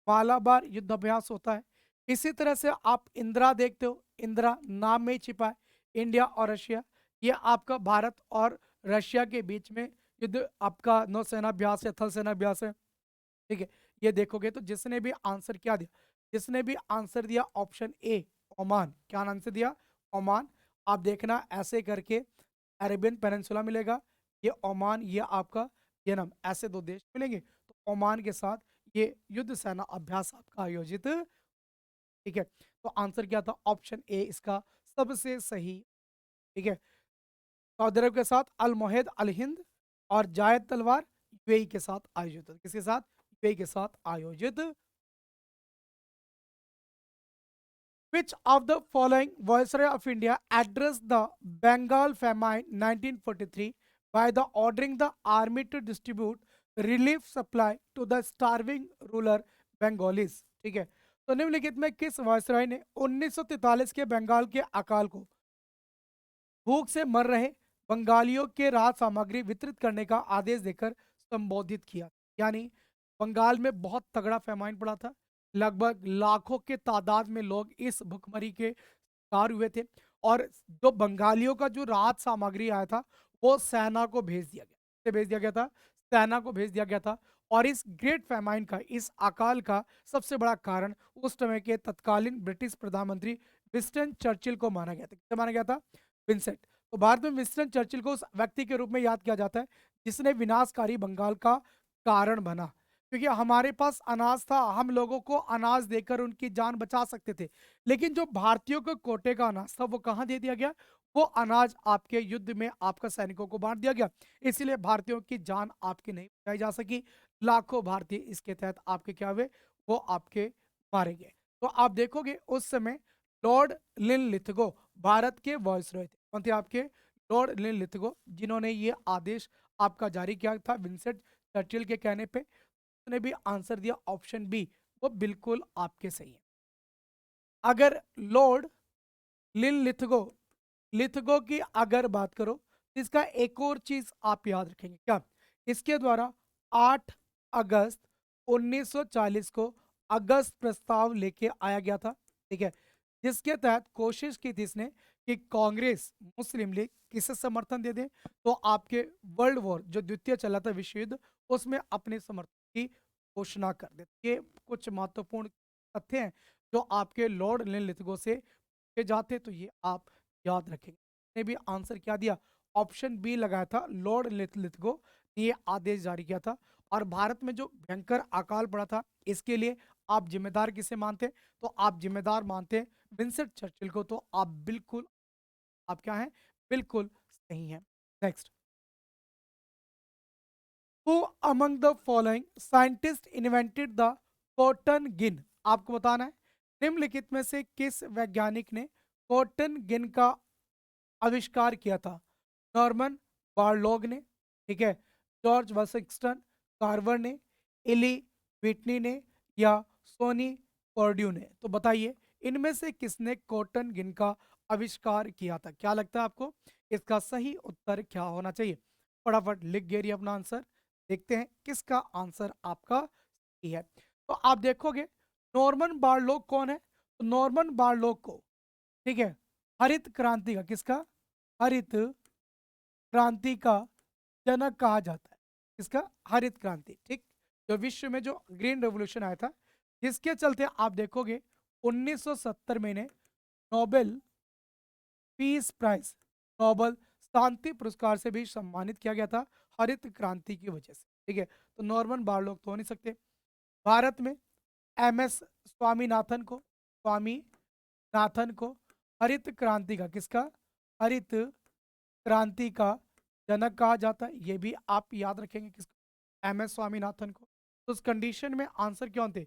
मालाबार युद्धाभ्यास होता है। इसी तरह से आप इंदिरा देखते हो, इंदिरा नाम में ही छिपा है। इंडिया और रशिया, ये आपका भारत और रशिया के बीच में युद्ध, आपका नौसेना अभ्यास है, थल सेना अभ्यास है। ठीक है, ये देखोगे तो जिसने भी आंसर क्या दिया, जिसने भी आंसर दिया ऑप्शन ए ओमान, क्या आंसर दिया? ओमान। आप देखना ऐसे करके अरेबियन पेनिनसुला मिलेगा, ये ओमान, ये आपका यमन, ऐसे दो देश मिलेंगे। तो ओमान के साथ ये युद्ध सेना अभ्यास आपका आयोजित। ठीक है, तो आंसर क्या था? ऑप्शन ए इसका सबसे सही। ठीक है, सऊदी अरब के साथ अल मोहिद अल हिंद और जायद तलवार यूएई के साथ आयोजित, किसके साथ? यूएई के साथ आयोजित। Which of the following Viceroy of India addressed the Bengal famine 1943 by the ordering the army to distribute relief supply to the starving ruler Bengalis? ठीक है, तो निम्नलिखित में किस वायसराय ने 1943 के बंगाल के अकाल को भूख से मर रहे बंगालियों के राहत सामग्री वितरित करने का आदेश देकर संबोधित किया? यानी बंगाल में बहुत तगड़ा फैमाइन पड़ा था, लगभग लाखों के तादाद में लोग इस भुखमरी के शिकार हुए थे, और जो बंगालियों का जो राहत सामग्री आया था वो सेना को भेज दिया गया। किसे भेज दिया गया था? सेना को भेज दिया गया था। और इस ग्रेट फैमाइन का, इस अकाल का सबसे बड़ा कारण उस समय के तत्कालीन ब्रिटिश प्रधानमंत्री विंस्टन चर्चिल को माना गया था। किसे माना गया था? विंसेंट। तो भारत में विंस्टन चर्चिल को उस व्यक्ति के रूप में याद किया जाता है जिसने विनाशकारी बंगाल का कारण बना, क्योंकि हमारे पास अनाज था, हम लोगों को अनाज देकर उनकी जान बचा सकते थे। लेकिन जो भारतीयों को कोटे का अनाज था वो कहाँ दे दिया गया? वो अनाज आपके युद्ध में आपका सैनिकों को बांट दिया गया, इसलिए भारतीयों की जान आपकी नहीं बचाई जा सकी। लाखों भारतीय इसके तहत आपके क्या हुए? वो आपके मारे गए। तो आप देखोगे उस समय लॉर्ड लिनलिथगो भारत के वॉइसरॉय थे। कौन थे आपके? लॉर्ड लिनलिथगो, जिन्होंने ये आदेश आपका जारी किया था विंसेंट चर्चिल के कहने पे। उसने भी आंसर दिया ऑप्शन बी, वो बिल्कुल आपके सही है। अगर लॉर्ड लिथगो लिथगो की अगर बात करो तो इसका एक और चीज आप याद रखेंगे क्या? इसके द्वारा 8 अगस्त 1940 को अगस्त प्रस्ताव लेके आया गया था। ठीक है, जिसके तहत कोशिश की थी इसने कि कांग्रेस मुस्लिम लीग किसे समर्थन दे दे, तो आपके वर्ल्ड वॉर जो द्वितीय चला था विश्व युद्ध, उसमें अपने समर्थन की घोषणा कर दे। ये कुछ महत्वपूर्ण तथ्य हैं जो आपके लॉर्ड लिथगो से के जाते, तो ये आप याद रखेंगे। ने भी आंसर क्या दिया? ऑप्शन बी लगाया था, लॉर्ड लिथगो ने ये आदेश जारी किया था। और भारत में जो भयंकर अकाल पड़ा था इसके लिए आप जिम्मेदार किसे मानते? तो आप जिम्मेदार मानते विंसेंट चर्चिल को। तो आप बिल्कुल, आप क्या हैं? बिल्कुल सही हैं। Next, who among the following scientist invented the cotton gin? आपको बताना है निम्नलिखित में से किस वैज्ञानिक ने कॉटन गिन का आविष्कार किया था? नॉर्मन बारलॉग ने, ठीक है, जॉर्ज वाशिंगटन कार्वर ने, इली व्हिटनी ने, या सोनी पर्ड्यू ने? तो बताइए इनमें से किसने कॉटन गिन का आविष्कार किया था? क्या लगता है आपको इसका सही उत्तर क्या होना चाहिए? फटाफट लिख गए अपना आंसर। देखते हैं किसका आंसर आपका सही है। तो आप देखोगे नॉर्मन बारलॉग कौन है? तो नॉर्मन बारलॉग को, ठीक है, हरित क्रांति का, किसका? हरित क्रांति का जनक कहा जाता है। किसका? हरित क्रांति। ठीक, जो विश्व में जो ग्रीन रेवोल्यूशन आया था, जिसके चलते आप देखोगे 1970 में इन्हें नोबेल पीस प्राइज, नोबल शांति पुरस्कार से भी सम्मानित किया गया था हरित क्रांति की वजह से। ठीक है, तो नॉर्मन बारलॉग तो हो नहीं सकते। भारत में एमएस स्वामीनाथन को, स्वामीनाथन को हरित क्रांति का, किसका? हरित क्रांति का जनक कहा जाता है। ये भी आप याद रखेंगे किसको, एम एस स्वामीनाथन को। तो उस कंडीशन में आंसर कौन थे,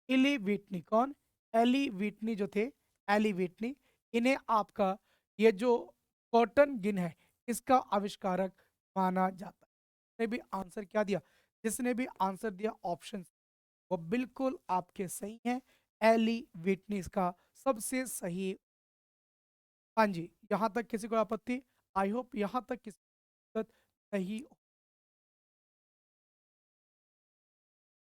एली व्हिटनी। कौन, एली व्हिटनी जो थे, एली व्हिटनी। इन्हें आपका ये जो कॉटन गिन है इसका आविष्कारक माना जाता है। जिसने भी आंसर क्या दिया, जिसने भी आंसर दिया ऑप्शन वो बिल्कुल आपके सही हैं। एली व्हिटनी इसका सबसे सही। हाँ जी, यहाँ तक किसी को आपत्ति, आई होप यहाँ तक किसी को सही।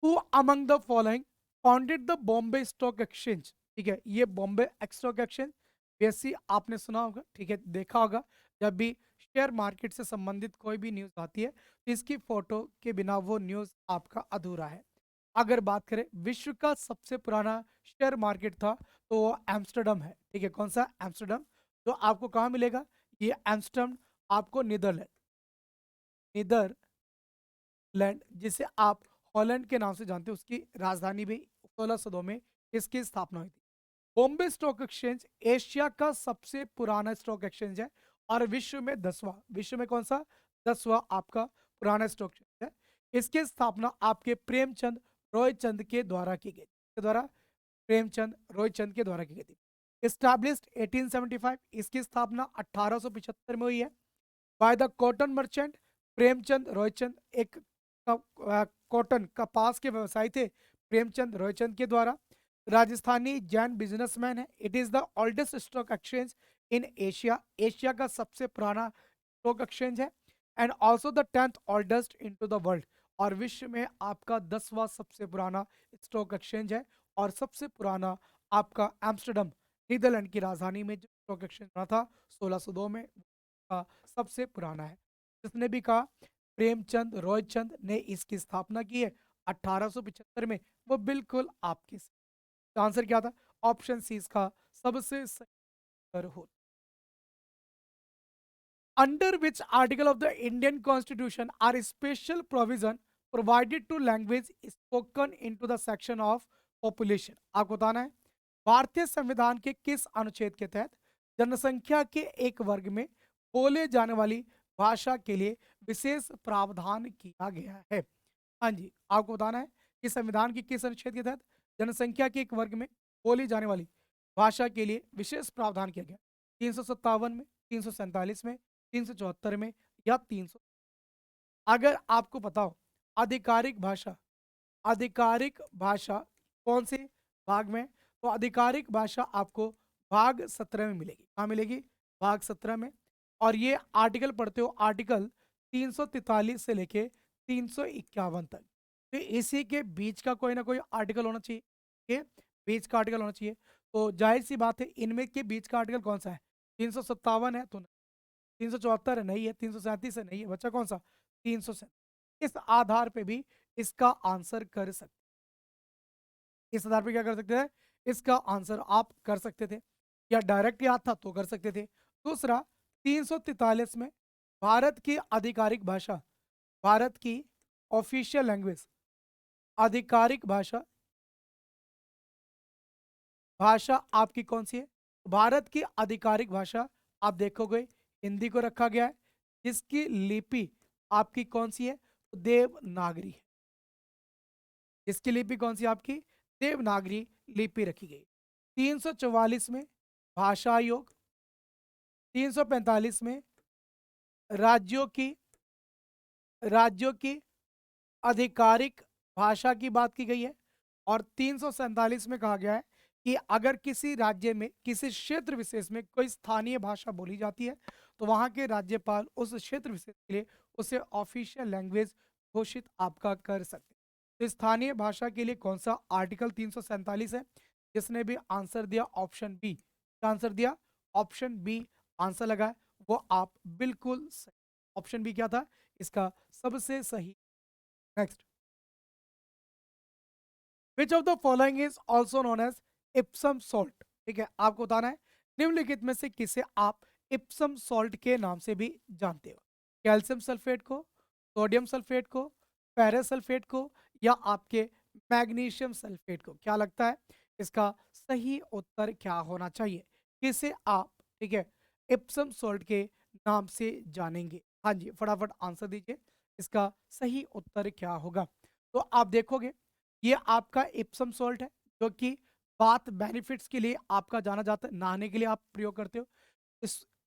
Who among the following founded the Bombay stock exchange. ठीक है, ये बॉम्बे स्टॉक एक्सचेंज बेसी आपने सुना होगा, ठीक है, देखा होगा। जब भी शेयर मार्केट से संबंधित कोई भी न्यूज आती है तो इसकी फोटो के बिना वो न्यूज आपका अधूरा है। अगर बात करें विश्व का सबसे पुराना शेयर मार्केट था तो वो एम्स्टर्डम है। ठीक है, कौन सा, एम्स्टर्डम। तो आपको कहाँ मिलेगा, ये एम्स्टर्डम आपको नीदरलैंड जिसे आप हॉलैंड के नाम से जानते हो, उसकी राजधानी भी 1602 में इसकी स्थापना हुई थी। बॉम्बे स्टॉक एक्सचेंज एशिया का सबसे पुराना स्टॉक एक्सचेंज है और विश्व में 10वां, विश्व में कौन सा, 10वां आपका पुराना स्टॉक एक्सचेंज है। इसकी स्थापना आपके प्रेमचंद रॉयचंद के द्वारा की गई, के द्वारा, प्रेमचंद रॉयचंद के द्वारा की गई थी। स्टैब्लिश्ड 1875, इसकी स्थापना 1875 में हुई है। By the cotton merchant, Premchand Roychand एक कॉटन कपास के व्यवसायी थे प्रेमचंद रॉयचंद के द्वारा। राजस्थानी जैन बिजनेसमैन है। It is the oldest stock exchange in Asia, Asia का सबसे पुराना स्टॉक एक्सचेंज है। And also the 10th oldest in to the world, और विश्व में आपका 10वां सबसे पुराना स्टॉक एक्सचेंज है। और सबसे पुराना आपका एम्स्टर्डम, नीदरलैंड की राजधानी में जो स्टॉक एक्सचेंज बना था 1602 में, का सबसे पुराना है। जिसने भी कहा प्रेमचंद रॉयचंद ने इसकी स्थापना की है 1875 में, वो बिल्कुल आपके आंसर क्या था, ऑप्शन सी इसका सबसे सही उत्तर हो। Under which article of the Indian constitution are special provision provided to language spoken into the section of population. आपको बताना है भारतीय संविधान के किस अनुच्छेद के तहत जनसंख्या के एक वर्ग में बोले जाने वाली भाषा के लिए विशेष प्रावधान किया गया है। हाँ जी, आपको बताना है कि संविधान के किस अनुच्छेद के तहत जनसंख्या के एक वर्ग में बोली जाने वाली भाषा के लिए विशेष प्रावधान किया गया। 357 में, 347 में, 374 में, या 300। अगर आपको पता हो आधिकारिक भाषा, आधिकारिक भाषा कौन से भाग में, तो आधिकारिक भाषा आपको भाग 17 में मिलेगी। कहाँ मिलेगी, भाग 17 में। और ये आर्टिकल पढ़ते हो, आर्टिकल 343 से लेके 351 तक। तो इसी के बीच का कोई ना कोई आर्टिकल होना चाहिए, के बीच का आर्टिकल होना चाहिए। तो जाहिर सी बात है इनमें के बीच का आर्टिकल कौन सा है, 357 है तो नहीं, 374 है नहीं है, 337 है नहीं है, बच्चा कौन सा, 337। इस आधार पे भी इसका आंसर कर सकते, इस आधार पे क्या कर सकते हैं, इसका आंसर आप कर सकते थे, या डायरेक्ट याद था तो कर सकते थे। दूसरा, 343 में भारत की आधिकारिक भाषा, भारत की ऑफिशियल लैंग्वेज, आधिकारिक भाषा, भाषा आपकी कौन सी है, भारत की आधिकारिक भाषा आप देखोगे हिंदी को रखा गया है। जिसकी लिपि आपकी कौन सी है, तो देवनागरी है। इसकी लिपि कौन सी आपकी, देवनागरी लिपि रखी गई। 344 में भाषा आयोग, 345 में राज्यों की, राज्यों की आधिकारिक भाषा की बात की गई है। और 347 में कहा गया है कि अगर किसी राज्य में किसी क्षेत्र विशेष में कोई स्थानीय भाषा बोली जाती है तो वहां के राज्यपाल उस क्षेत्र विशेष के लिए उसे ऑफिशियल लैंग्वेज घोषित आपका कर सकते हैं। तो स्थानीय भाषा के लिए कौन सा आर्टिकल 347 है, जिसने भी आंसर दिया ऑप्शन बी, आंसर दिया ऑप्शन बी, आंसर लगा वो आप बिल्कुल सही। ऑप्शन बी क्या था इसका सबसे सही। Next, which of the following is also known as Epsom salt. ठीक है, आपको बताना है निम्नलिखित में से किसे आप इप्सम सॉल्ट के नाम से भी जानते हो, कैल्शियम सल्फेट को, सोडियम सल्फेट को, फेरस सल्फेट को, या आपके मैग्नीशियम सल्फेट को। क्या लगता है इसका सही उत्तर क्या होना चाहिए, किसे आप, ठीक है, इप्सम सॉल्ट के नाम से जानेंगे? हाँ जी, फटाफट आंसर दीजिए। इसका सही उत्तर क्या होगा? तो आप देखोगे ये आपका इप्सम सॉल्ट है, जो कि बाथ बेनिफिट्स के लिए आपका जाना जाता है, नहाने के लिए आप प्रयोग करते हो।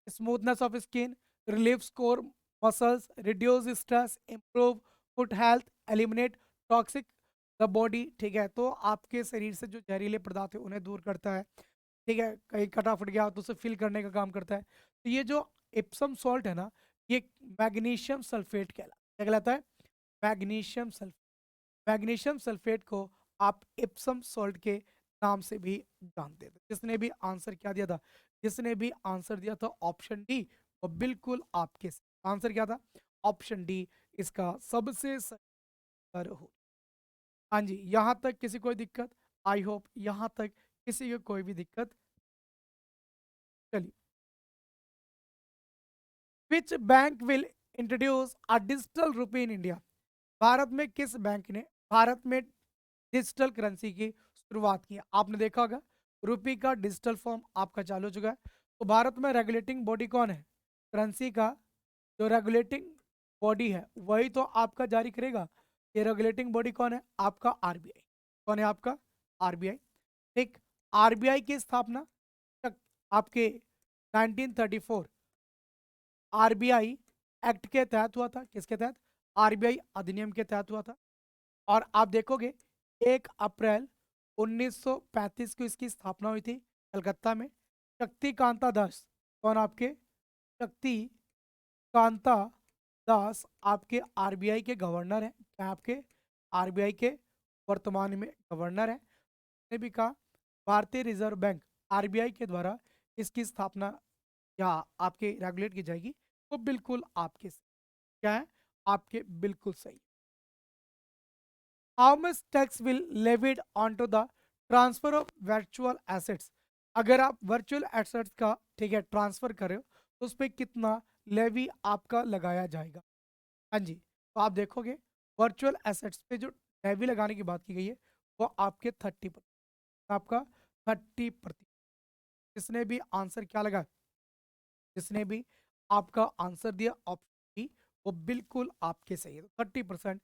Smoothness of skin, relief score muscles, reduce stress, improve foot health, eliminate toxic the body. ठीक है, तो आपके शरीर से जो जहरीले पदार्थ है उन्हें दूर करता है। ठीक है, कहीं कटा फट गया तो उसे फिल करने का काम करता है। तो ये जो इप्सम सॉल्ट है ना, ये मैग्नीशियम सल्फेट क्या कहलाता है? Magnesium sulphate. मैग्नीशियम सल्फेट को आप इप्सम सॉल्ट के नाम से भी जानते थे। जिसने भी आंसर क्या दिया था? जिसने भी आंसर दिया था ऑप्शन डी, वो बिल्कुल आपके आंसर क्या था? ऑप्शन डी इसका सबसे सही उत्तर हो। हाँ जी, यहाँ तक किसी कोई दिक्कत? आई होप यहाँ तक किसी को कोई भी दिक्कत। चलिए, which bank will introduce a digital rupee in India? Bharat में किस बैंक ने भारत में डिजिटल करेंसी की शुरुआत की? आपने देखा होगा रुपी का डिजिटल फॉर्म आपका चालू हो चुका है। तो भारत में रेगुलेटिंग बॉडी कौन है? करेंसी का जो रेगुलेटिंग बॉडी है वही तो आपका जारी करेगा। ये रेगुलेटिंग बॉडी कौन है? आपका आरबीआई। कौन है आपका? आरबीआई। ठीक, आरबीआई की स्थापना तक आपके 1934 आरबीआई एक्ट के तहत हुआ था। किसके तहत? आरबीआई अधिनियम के तहत हुआ था। और आप देखोगे 1 अप्रैल 1935 को इसकी स्थापना हुई थी कलकत्ता में। शक्तिकांता दास कौन आपके? शक्ति कांता दास आपके आरबीआई के गवर्नर हैं। क्या आपके आरबीआई के वर्तमान में गवर्नर हैं? ने भी कहा भारतीय रिजर्व बैंक आरबीआई के द्वारा इसकी स्थापना या आपके रेगुलेट की जाएगी। वो बिल्कुल आपके क्या है? आपके बिल्कुल सही। How much tax will levied on to the transfer of virtual assets? अगर आप वर्चुअल एसेट्स का ठीक है ट्रांसफर कर रहे हो तो उस पर कितना लेवी आपका लगाया जाएगा? हाँ जी, तो आप देखोगे वर्चुअल एसेट्स पे जो लेवी लगाने की बात की गई है वो आपके 30%, आपका 30%। जिसने भी आंसर क्या लगा? जिसने भी आपका आंसर दिया ऑप्शन बी, वो बिल्कुल आपके सही है। तो 30%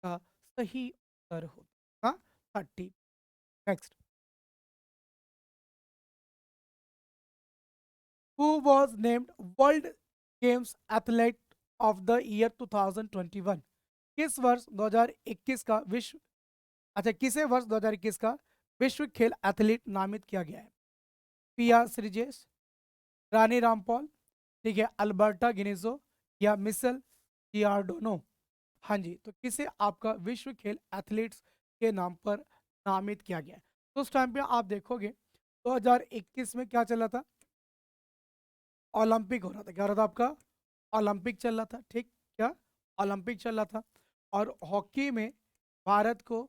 का सही उत्तर होगा 30। Next, who was named world games athlete of the year 2021? किस वर्ष 2021 का विश्व अच्छा किसे वर्ष 2021 का विश्व खेल एथलीट नामित किया गया है? पिया श्रीजेश, रानी रामपॉल, ठीक है, अल्बर्टा गिनेजो या मिसल जियार्डोनो? हाँ जी, तो किसे आपका विश्व खेल एथलीट्स के नाम पर नामित किया गया है? तो उस टाइम पे आप देखोगे 2021 में क्या चला था? ओलंपिक हो रहा था। क्या हो रहा था आपका? ओलंपिक चल रहा था। ठीक, क्या? ओलंपिक चल रहा था। और हॉकी में भारत को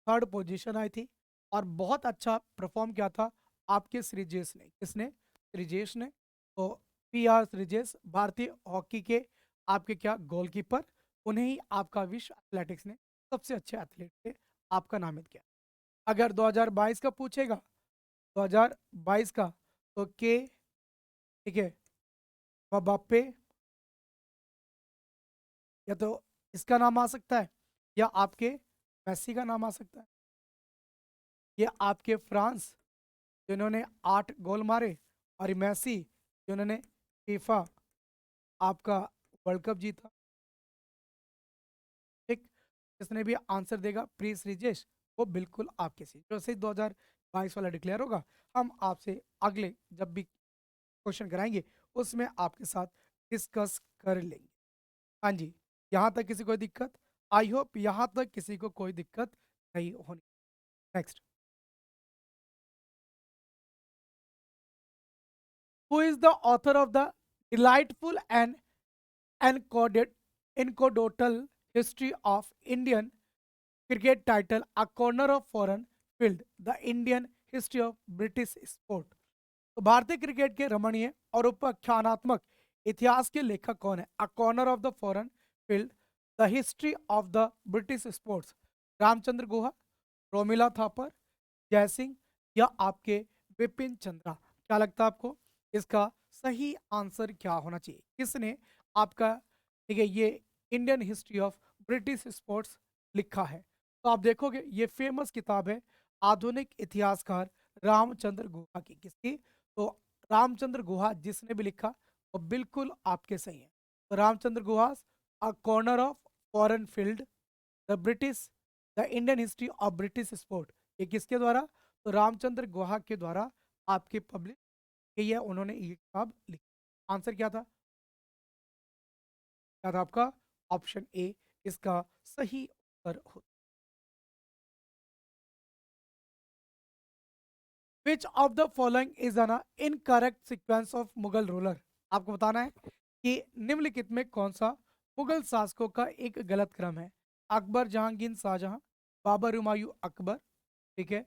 थर्ड पोजीशन आई थी। और बहुत अच्छा परफॉर्म किया था आपके श्रीजेश ने। किसने? श्रीजेश ने। तो पी आर श्रीजेश भारतीय हॉकी के आपके क्या गोलकीपर, उन्हें ही आपका विश्व एथलेटिक्स ने सबसे अच्छे एथलीट से आपका नामित किया। अगर 2022 का पूछेगा, 2022 का, तो के ठीक है मबाप्पे, या तो इसका नाम आ सकता है या आपके मेसी का नाम आ सकता है। ये आपके फ्रांस जिन्होंने 8 गोल मारे, और मेसी जिन्होंने फीफा आपका वर्ल्ड कप जीता। ठीक, जिसने भी आंसर देगा प्री श्रीजेश, वो बिल्कुल आपके सी जैसे ही 2022 वाला डिक्लेयर होगा, हम आपसे अगले जब भी क्वेश्चन कराएंगे उसमें आपके साथ डिस्कस कर लेंगे। हाँ जी, यहाँ तक किसी को दिक्कत? आई होप यहाँ तक किसी को कोई दिक्कत नहीं होनी। Next, who is the author of the delightful and encoded anecdotal history of Indian cricket title a corner of foreign field the Indian history of British sport? तो भारतीय क्रिकेट के रमणीय और उपाख्यानात्मक इतिहास के लेखक कौन है? A corner of the foreign field the history of the British sports. Ramachandra Guha, Romila Thapar, Jaisingh या आपके विपिन चंद्रा? क्या लगता है आपको? इसका सही आंसर क्या होना चाहिए? किसने आपका, ठीक है, ये Indian history of British sports लिखा है? तो आप देखोगे ये फेमस किताब है आधुनिक इतिहासकार रामचंद्र गुहा की। किसकी? तो रामचंद्र गुहा जिसने भी लिखा वो बिल्कुल आपके सही है। तो Ramachandra Guha, a corner of foreign field, the British, the Indian history of British sport, ये किसके द्वारा? तो रामचंद्र गुहा के द्वारा आपकी पब्लिक की है, उन्होंने ये किताब लिखी। आंसर क्या था? क्या था आपका? ऑप्शन ए इसका सही उत्तर हो। विच of the following is an incorrect sequence of Mughal ruler? आपको बताना है कि निम्नलिखित में कौन सा मुगल शासकों का एक गलत क्रम है? अकबर, जहांगीर, शाहजहां, बाबर, हुमायूं, अकबर, ठीक है,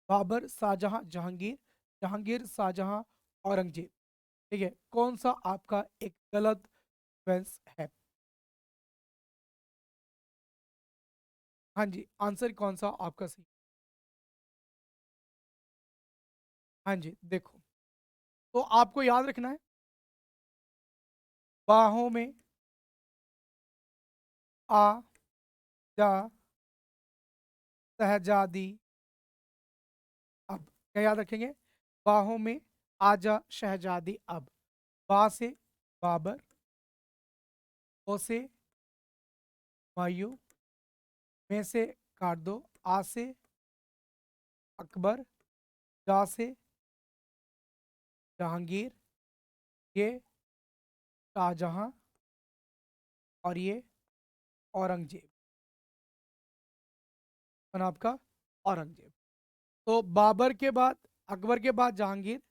बाबर, शाहजहां, जहांगीर, जहांगीर, शाहजहां, औरंगजेब, ठीक है, कौन सा आपका एक गलत सीक्वेंस है? हाँ जी, आंसर कौन सा आपका सही? हाँ जी, देखो, तो आपको याद रखना है बाहों में आ जा शहजादी अब। क्या याद रखेंगे? बाहों में आजा शहजादी अब। बा से बाबर, ओ से हुमायूं, में से काट दो, आ से अकबर, जा से जहांगीर, ये शाहजहां, और ये औरंगजेब, और आपका औरंगजेब। तो बाबर के बाद, अकबर के बाद जहांगीर,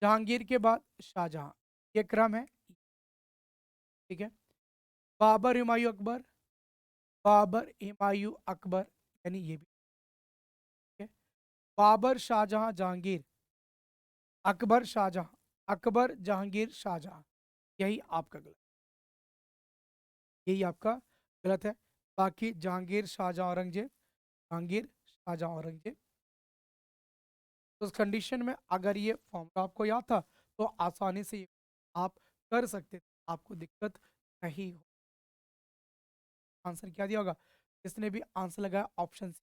जहांगीर के बाद शाहजहां, ये क्रम है, ठीक है। बाबर, हुमायूं, अकबर, बाबर, हुमायूं, अकबर, यानी ये भी, ठीक है। बाबर, शाहजहां, जहांगीर, अकबर, शाहजहां, अकबर, जहांगीर, शाहजहां, यही आपका गलत, यही आपका गलत है। बाकी जहांगीर, शाहजहां, औरंगजेब, जहांगीर, शाहजहां, औरंगजेब। तो उस कंडीशन में अगर ये फॉर्मूला आपको याद था तो आसानी से ये आप कर सकते थे, आपको दिक्कत नहीं हो। आंसर क्या दिया होगा? जिसने भी आंसर लगाया ऑप्शन सी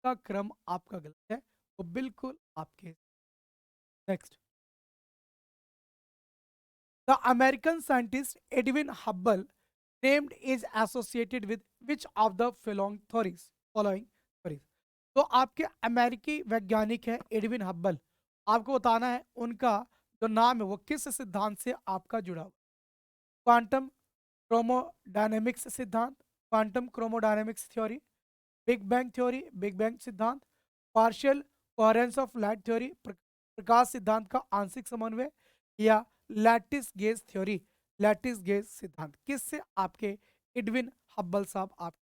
का क्रम आपका गलत है, वो बिल्कुल आपके। Next, the American scientist Edwin Hubble named is associated with which of the following theories? Following theories. तो आपके अमेरिकी वैज्ञानिक है एडविन हब्बल, आपको बताना है उनका जो नाम है वो किस सिद्धांत से आपका जुड़ा हुआ? क्वांटम क्रोमोडायनेमिक्स सिद्धांत, quantum chromodynamics theory, big bang theory, big bang सिद्धांत, partial coherence of light theory, प्रकाश सिद्धांत का आंशिक समन्वय, या lattice gauge theory, lattice gauge सिद्धांत, किससे आपके एडविन हब्बल साहब आप?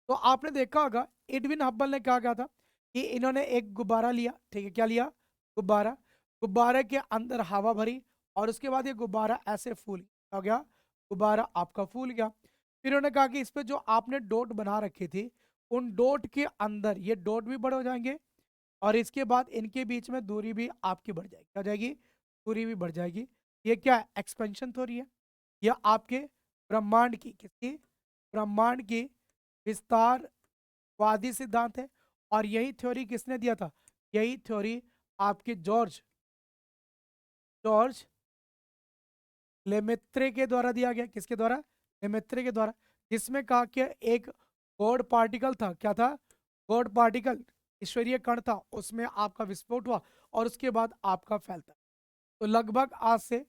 तो आपने देखा होगा एडविन हब्बल ने क्या कहा था कि इन्होंने एक गुब्बारा लिया, ठीक है, क्या लिया? गुब्बारा, गुब्बारे के अंदर हवा भरी, और उसके बाद ये गुब्बारा ऐसे फूल हो गया, गुब्बारा आपका फूल गया। फिर उन्होंने कहा कि इस पे जो आपने डॉट बना रखी थी उन डॉट के अंदर ये डॉट भी बड़े हो जाएंगे, और इसके बाद इनके बीच में दूरी भी आपकी बढ़ जाएगी, क्या जाएगी? दूरी भी बढ़ जाएगी। ये क्या है? एक्सपेंशन थ्योरी है। यह आपके ब्रह्मांड की, किसकी? ब्रह्मांड की विस्तारवादी सिद्धांत है। और यही थ्योरी किसने दिया था? यही थ्योरी आपके जॉर्ज जॉर्ज लेमेत्रे के द्वारा दिया गया। किसके द्वारा? लेमेत्रे के द्वारा, जिसमें कहा कि एक गॉड पार्टिकल था, क्या था? गॉड पार्टिकल, ईश्वरीय कण था, उसमें आपका विस्फोट हुआ और उसके बाद आपका फैलता। तो लगभग आज से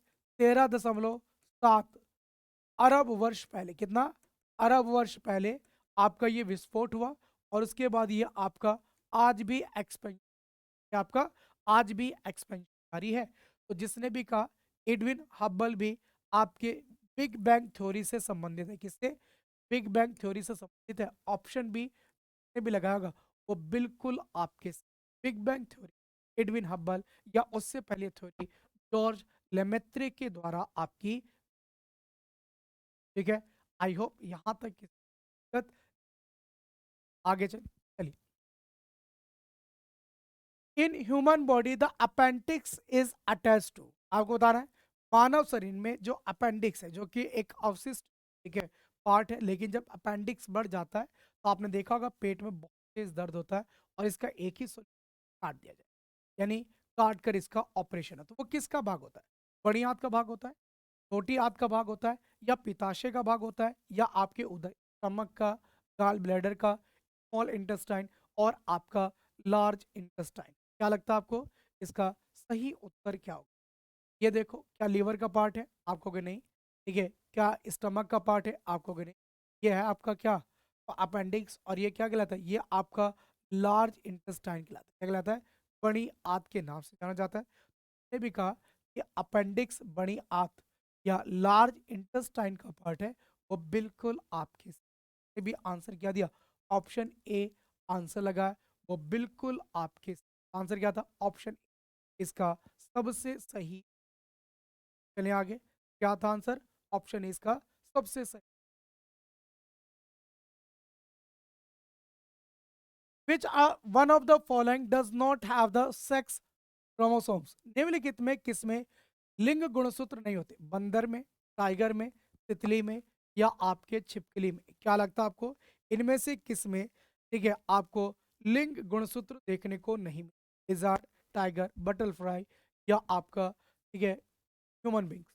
13.7 अरब वर्ष पहले, कितना? अरब वर्ष पहले आपका ये विस्फोट हुआ, और उसके बाद ये आपका आज भी एक्सपेंशन, आपका आज भी एक्सपेंशन जारी है। तो जिसने भी कहा एडविन हब्बल भी आपके बिग बैंग थ्योरी से संबंधित है। किससे? बिग बैंग थ्योरी से संबंधित है। ऑप्शन बी ने भी लगाया होगा, वो बिल्कुल आपके big bang theory Edwin Hubble या उससे पहले थ्योरी जॉर्ज लेमेत्रे के द्वारा आपकी, ठीक है। आई होप यहां तक की दिक्कत, आगे चलिए। In human body the appendix is attach to, आपको बताना है मानव शरीर में जो अपेंडिक्स है, जो कि एक अवशिष्ट, ठीक है, पार्ट है, लेकिन जब अपेंडिक्स बढ़ जाता है तो आपने देखा होगा पेट में बहुत तेज दर्द होता है, और इसका एक ही काट दिया जाए, यानी काट कर इसका ऑपरेशन है। तो वो किसका भाग होता है? बड़ी आंत का भाग होता है, छोटी आंत का भाग होता है, या पिताशय का भाग होता है, या आपके उदर स्टमक का, गाल ब्लैडर का, स्मॉल इंटेस्टाइन, और आपका लार्ज इंटेस्टाइन? क्या लगता है आपको इसका सही उत्तर क्या होगा? ये देखो, क्या लीवर का पार्ट है? आप कहोगे नहीं। ठीक है, क्या स्टमक का पार्ट है? आप कहोगे नहीं। ये है आपका क्या? अपेंडिक्स। और ये क्या कहलाता है? ये आपका लार्ज इंटेस्टाइन कहलाता है। क्या कहलाता है? बड़ी आंत के नाम से जाना जाता है। ने भी कहा कि अपेंडिक्स बड़ी आंत या लार्ज इंटेस्टाइन का पार्ट है, वो बिल्कुल आपके ने भी आंसर क्या दिया? ऑप्शन ए आंसर लगा है, वो बिल्कुल आपके आंसर क्या था? ऑप्शन इसका सबसे सही। चलिए आगे, क्या था आंसर? ऑप्शन इसका सबसे सही। विच one of the following does not have the sex chromosomes? निम्नलिखित में किसमें लिंग गुणसूत्र नहीं होते? बंदर में, टाइगर में, तितली में, या आपके छिपकली में? क्या लगता है आपको इनमें से किसमें, ठीक है, आपको लिंग गुणसूत्र देखने को नहीं मिले? लिजर्ड, टाइगर, बटरफ्लाई, या आपका, ठीक है, ह्यूमन बींग्स?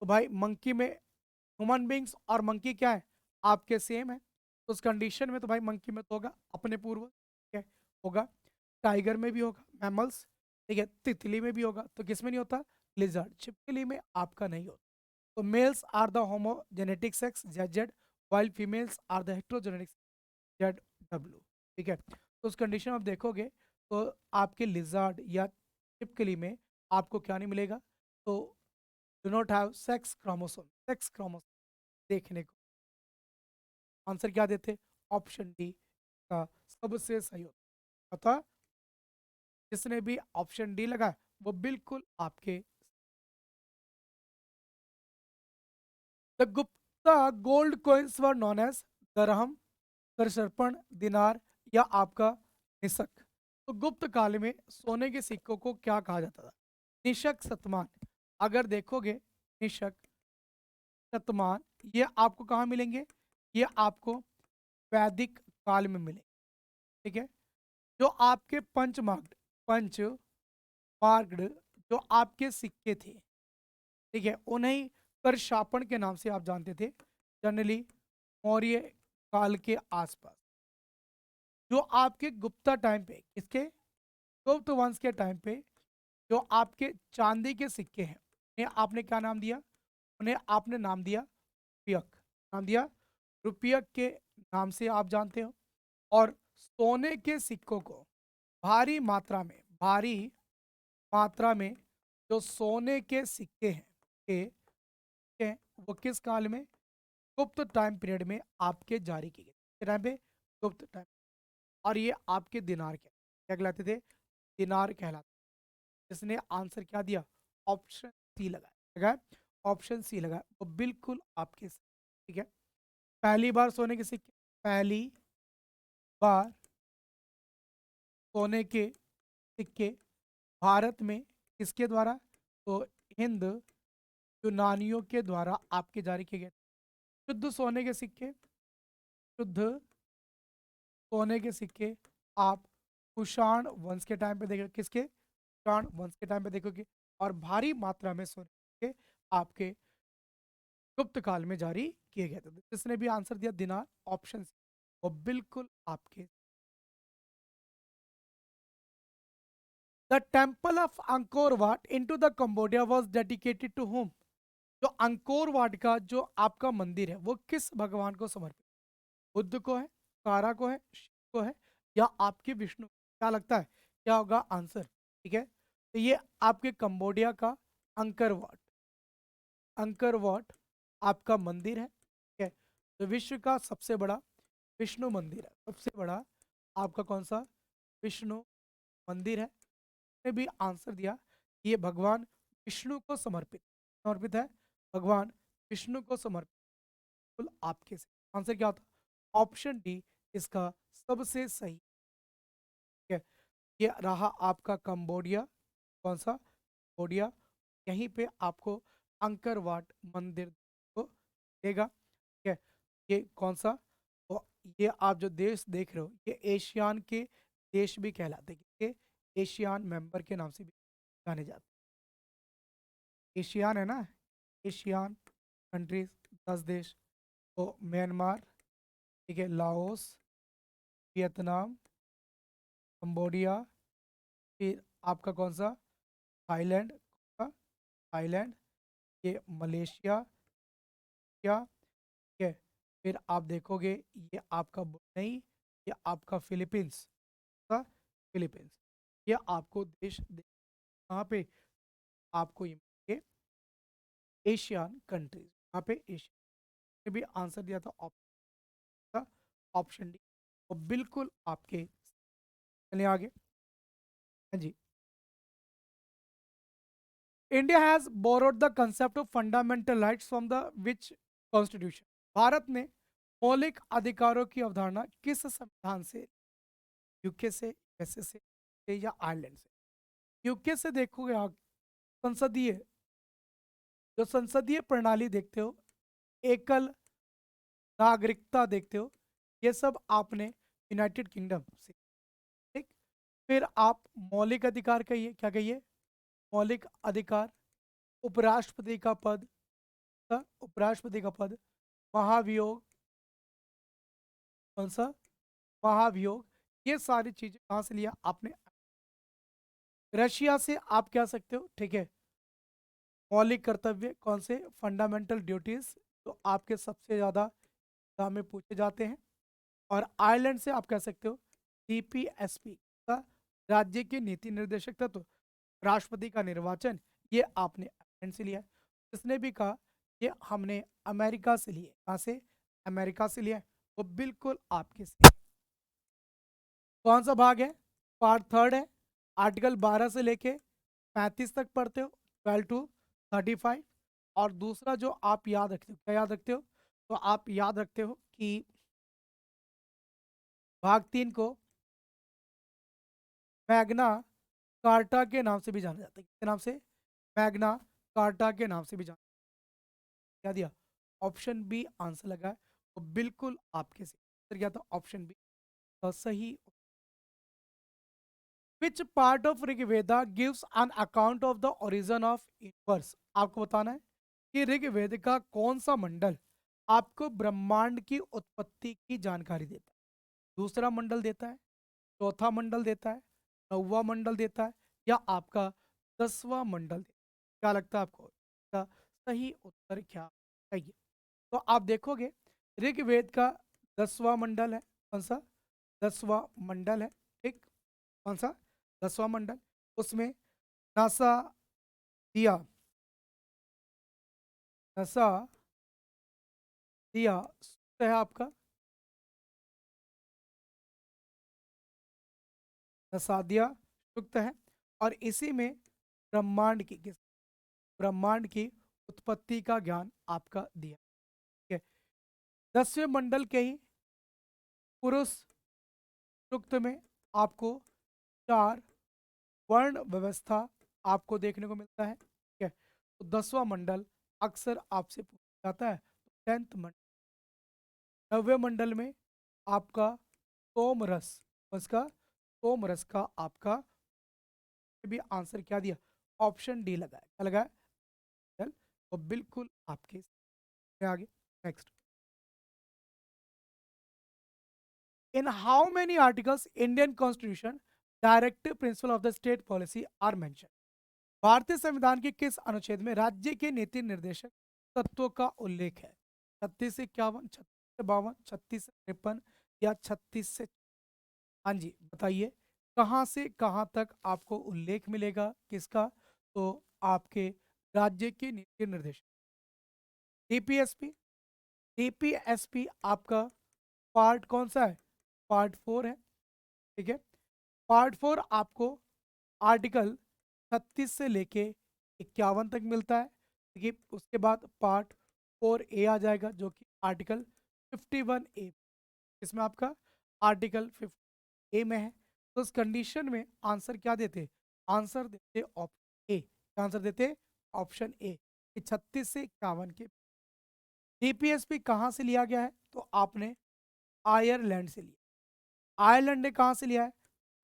तो भाई मंकी में, ह्यूमन बींग्स और मंकी क्या है? आपके सेम है। तो उस कंडीशन में तो भाई मंकी में तो होगा अपने पूर्व, ठीक है, होगा। टाइगर में भी होगा, मैमल्स, ठीक है, तितली में भी होगा। तो किसमें नहीं होता? लिजर्ड, छिपकली में आपका नहीं होता। तो males are the homogenetic sex Z Z, while females are the heterogenetic Z W. ठीक है, तो उस कंडीशन में आप देखोगे तो आपके लिजर्ड या छिपकली में आपको क्या नहीं मिलेगा? तो do not have sex chromosome, sex chromosome देखने को। आंसर क्या देते? ऑप्शन डी का सबसे सही होता। अतः जिसने भी ऑप्शन डी लगा वो बिल्कुल आपके। The Gupta gold coins were known as दरहम, सरसरपण, दिनार, या आपका निशक? तो गुप्त काल में सोने के सिक्कों को क्या कहा जाता था? निशक, शतमान। अगर देखोगे निशक, शतमान, ये आपको कहाँ मिलेंगे? ये आपको वैदिक काल में मिले। ठीक है, जो आपके पंचमार्ग, पंच मार्क्ड जो आपके सिक्के थे, ठीक है, उन्हें करशापन के नाम से आप जानते थे जनरली, मौर्य काल के आसपास। जो आपके गुप्ता टाइम पे, किसके? गुप्त वंश के टाइम पे जो आपके चांदी के सिक्के हैं, उन्हें आपने क्या नाम दिया? उन्हें आपने नाम दिया रुपयक, नाम दिया रुपयक के नाम से आप जानते हो। और सोने के सिक्कों को भारी मात्रा में, भारी मात्रा में जो सोने के सिक्के हैं, के वो किस काल में? गुप्त टाइम पीरियड में आपके जारी किए गए। किस टाइम पे? गुप्त टाइम। और ये आपके दिनार क्या कहलाते थे? दिनार कहलाते। इसने आंसर क्या दिया? ऑप्शन सी लगाया, ऑप्शन सी लगाया, वो बिल्कुल आपके सही। ठीक है, पहली बार सोने के सिक्के, पहली बार सोने के सिक्के भारत में किसके द्वारा? तो हिंद यूनानियों के द्वारा आपके जारी किए गए। शुद्ध सोने के सिक्के, शुद्ध सोने के सिक्के आप कुषाण वंश के टाइम पे देखोगे। किसके? कुषाण वंश के टाइम पे देखोगे। और भारी मात्रा में सोने के आपके गुप्त काल में जारी किए गए थे। जिसने भी आंसर दिया दिनार, ऑप्शन वो बिल्कुल आपके। The temple of Angkor Wat in to the Cambodia was dedicated to whom? जो अंकोर वाट का जो आपका मंदिर है वो किस भगवान को समर्पित? बुद्ध को है, तारा को है, शिव को है, या आपके विष्णु? क्या लगता है क्या होगा आंसर? ठीक है, तो ये आपके कंबोडिया का अंकर वाट, अंकर वाट आपका मंदिर है। ठीक है, तो विश्व का सबसे बड़ा विष्णु मंदिर है, सबसे बड़ा आपका कौन सा विष्णु मंदिर है? ने भी आंसर दिया ये भगवान विष्णु को समर्पित, समर्पित है, भगवान विष्णु को समर्पित। बिल्कुल आपके से आंसर क्या होता? ऑप्शन डी इसका सबसे सही है। ये रहा आपका कंबोडिया, कौन सा? कंबोडिया। यहीं पे आपको अंकर वाट मंदिर को देगा। ठीक है, ये कौन सा? तो ये आप जो देश देख रहे हो ये एशियान के देश भी कहलाते हैं, ये एशियान मेंबर के नाम से भी जाने जाते हैं। एशियान है ना, एशियान कंट्रीज 10 देश। तो म्यांमार, ठीक है, लाओस, वियतनाम, कंबोडिया, फिर आपका कौन सा, थाईलैंड, कौन सा? थाईलैंड, ये मलेशिया, क्या, ठीक है, फिर आप देखोगे ये आपका ब्रुनई, ये आपका फिलीपींस का, फिलीपींस, ये आपको कहाँ पे, आपको ये एशियन कंट्रीज, यहाँ पे एशिया ने भी आंसर दिया था ऑप्शन, ऑप्शन डी। तो बिल्कुल आपके, चलिए आगे। हाँ जी। India has borrowed the concept of fundamental rights from the which constitution? भारत ने मौलिक अधिकारों की अवधारणा किस संविधान से, यूके से, यूएसए से या आयरलैंड से? यूके से देखोगे आप, संसदीय, जो संसदीय प्रणाली देखते हो, एकल नागरिकता देखते हो, ये सब आपने यूनाइटेड किंगडम से। ठीक, फिर आप मौलिक अधिकार कहिए, क्या कहिए? मौलिक अधिकार, उपराष्ट्रपति का पद, उपराष्ट्रपति का पद, महाभियोग, कौन सा? महाभियोग, ये सारी चीजें कहाँ से लिया आपने? रशिया से आप कह सकते हो, ठीक है। मौलिक कर्तव्य कौन से? फंडामेंटल ड्यूटीज, जो आपके सबसे ज्यादा एग्जाम में पूछे जाते हैं। और आयरलैंड से आप कह सकते हो सीपीएसपी का, राज्य के नीति निर्देशक तत्व, राष्ट्रपति का निर्वाचन, ये आपने आयरलैंड से लिया है। इसने भी कहा ये हमने अमेरिका से लिए, कहाँ से? अमेरिका से लिया है। वो बिल्कुल आपके से। कौन सा भाग है? पार्ट थर्ड है। आर्टिकल 12 से लेके 35 तक पढ़ते हो, 12 to 35। और दूसरा जो आप याद रखते हो, क्या याद रखते हो? तो आप याद रखते हो कि भाग 3 को मैग्ना कार्टा के नाम से भी जाना जाता है। किसके नाम से? मैग्ना कार्टा के नाम से भी जाना, क्या दिया? ऑप्शन बी आंसर लगा है। तो बिल्कुल आपके से आंसर क्या था? ऑप्शन बी तो सही। विच part of Rigveda gives an account of the origin of universe? आपको बताना है कि ऋग्वेद का कौन सा मंडल आपको ब्रह्मांड की उत्पत्ति की जानकारी देता है? दूसरा मंडल देता है, चौथा मंडल देता है, 9वां मंडल देता है, या आपका 10वां मंडल देता है? क्या लगता है आपको इसका सही उत्तर क्या है? ये तो आप देखोगे ऋग्वेद का 10वां मंडल है, कौन सा? 10वां मंडल है, ठीक। कौन सा? 10वां मंडल, उसमें नासा दिया, नसा दिया है आपका, नसादिया युक्त है। और इसी में ब्रह्मांड की, ब्रह्मांड की उत्पत्ति का ज्ञान आपका दिया। ठीक है, 10वें मंडल के ही पुरुष सूक्त में आपको 4 वर्ण व्यवस्था आपको देखने को मिलता है। ठीक है, तो 10वां मंडल अक्सर आपसे पूछा जाता है। 10th मंडल, 9वें मंडल में आपका सोम रस, उसका सोम रस का आपका भी आंसर क्या दिया? ऑप्शन डी लगा है, क्या लगा है? चल, तो बिल्कुल आपके आगे। Next, in how many articles Indian constitution directive principle of the state policy are mention? भारतीय संविधान के किस अनुच्छेद में राज्य के नीति निर्देशक तत्वों का उल्लेख है? 36 से 51, 36 से 52, 36 से 53 या 36 से, हाँ जी बताइए, कहाँ से कहाँ तक आपको उल्लेख मिलेगा किसका? तो आपके राज्य के नीति निर्देशक, डीपीएसपी, डीपीएसपी आपका पार्ट कौन सा है? पार्ट 4 है। ठीक है, पार्ट 4 आपको आर्टिकल 36 से लेके 51 तक मिलता है। ठीक है, उसके बाद पार्ट 4 ए आ जाएगा जो कि आर्टिकल 51 ए, इसमें आपका आर्टिकल 50 ए में है। तो उस कंडीशन में आंसर क्या देते? आंसर देते ऑप्शन ए, क्या आंसर देते? Option A. कि 36 से 51 के। डीपीएसपी कहाँ से लिया गया है? तो आपने आयरलैंड से लिया। आयरलैंड ने कहाँ से लिया है?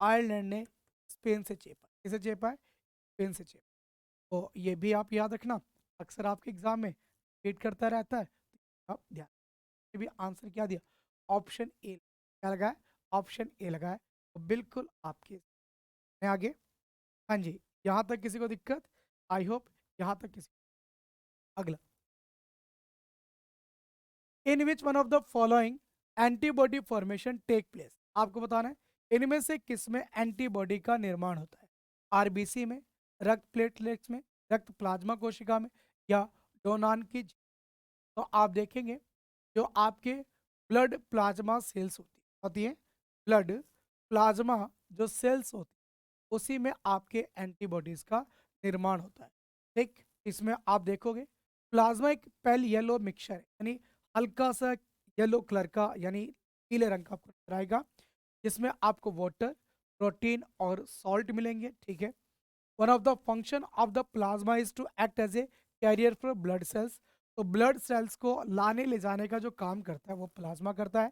आयरलैंड ने स्पेन से चेपा। किसे चेपा है? स्पेन से चेपा। तो ये भी आप याद रखना, अक्सर आपके एग्जाम में रिपीट करता रहता है। आप ध्यान, ये भी आंसर क्या दिया? Option A. क्या लगा है? ऑप्शन ए लगा है। तो बिल्कुल आपके में आगे। हाँ जी, यहाँ तक किसी को दिक्कत? आई होप यहाँ तक किसी। अगला, in which one of the following antibody formation take place. आपको बताना है इनमें से किसमें एंटीबॉडी का निर्माण होता है? आरबीसी में, रक्त प्लेटलेट्स में, रक्त प्लाज्मा कोशिका में, या डोनान की। तो आप देखेंगे जो आपके ब्लड प्लाज्मा सेल्स होती है, ब्लड प्लाज्मा जो सेल्स होती है, उसी में आपके एंटीबॉडीज का निर्माण होता है। ठीक, इसमें आप देखोगे प्लाज्मा एक पेल येलो मिक्सचर है, यानी हल्का सा येलो कलर का, यानी पीले रंग का आपको नजर आएगा, जिसमें आपको वाटर, प्रोटीन और सॉल्ट मिलेंगे। ठीक है, one of the function of the plasma is to act as a carrier for blood cells. तो ब्लड सेल्स को लाने ले जाने का जो काम करता है वो प्लाज्मा करता है।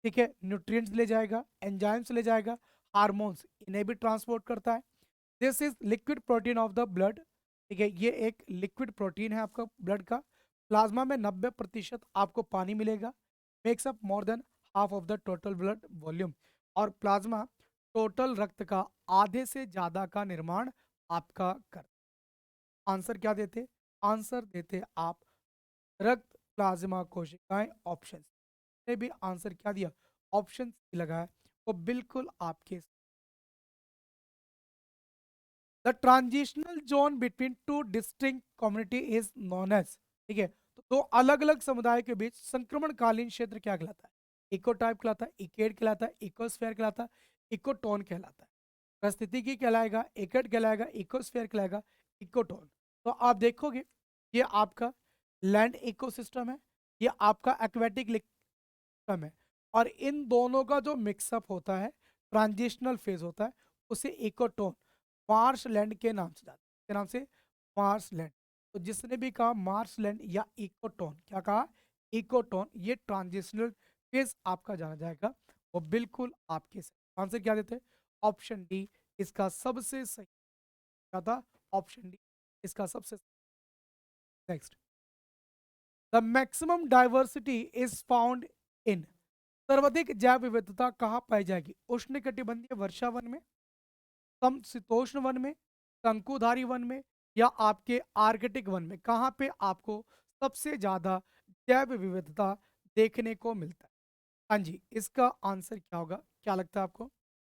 ठीक है, न्यूट्रिएंट्स ले जाएगा, एंजाइम्स ले जाएगा, हार्मोन्स इन्हें भी ट्रांसपोर्ट करता है। This is liquid protein of the blood. ठीक है, ये एक लिक्विड प्रोटीन है आपका ब्लड का। प्लाज्मा में 90% आपको पानी मिलेगा, makes up more than half of the total blood volume. और प्लाज्मा टोटल रक्त का आधे से ज्यादा का निर्माण आपका कर। आंसर क्या देते? आंसर देते आप रक्त प्लाज्मा कोशिकाएं, ऑप्शन ने भी आंसर क्या दिया? ऑप्शन लगाया। वो बिल्कुल आपके। The transitional zone between two distinct community is known as. ठीक है, तो दो अलग अलग समुदाय के बीच संक्रमणकालीन क्षेत्र क्या कहलाता है? इकोटाइप कहलाता है, इकेड कहलाता है, इकोस्फेयर कहलाता है, इकोटोन कहलाता है। परिस्थितिकी कहलाएगा, एकेड कहलाएगा, इकोस्फेयर कहलाएगा, इकोटोन। तो आप देखोगे ये आपका लैंड इकोसिस्टम है, ये आपका एक्वेटिक सिस्टम है, और इन दोनों का जो मिक्सअप होता है, ट्रांजिशनल फेज होता है, उसे इकोटोन मार्शलैंड के नाम से जाता है। के नाम से? मार्शलैंड। तो जिसने भी कहा मार्शलैंड या इकोटोन, क्या कहा? इकोटोन। ये ट्रांजिशनल फेज आपका जाना जाएगा। वो बिल्कुल आपके सही। आंसर क्या देते हैं? ऑप्शन डी इसका सबसे सही क्या था? ऑप्शन डी इसका सबसे। Next, the maximum diversity is found in. सर्वाधिक जैव विविधता कहाँ पाई जाएगी? उष्णकटिबंधीय वर्षा वन में, समशीतोष्ण वन में, शंकुधारी वन में, या आपके आर्कटिक वन में? कहाँ पे आपको सबसे ज्यादा जैव विविधता देखने को मिलता है? हाँ जी, इसका आंसर क्या होगा? क्या लगता है आपको?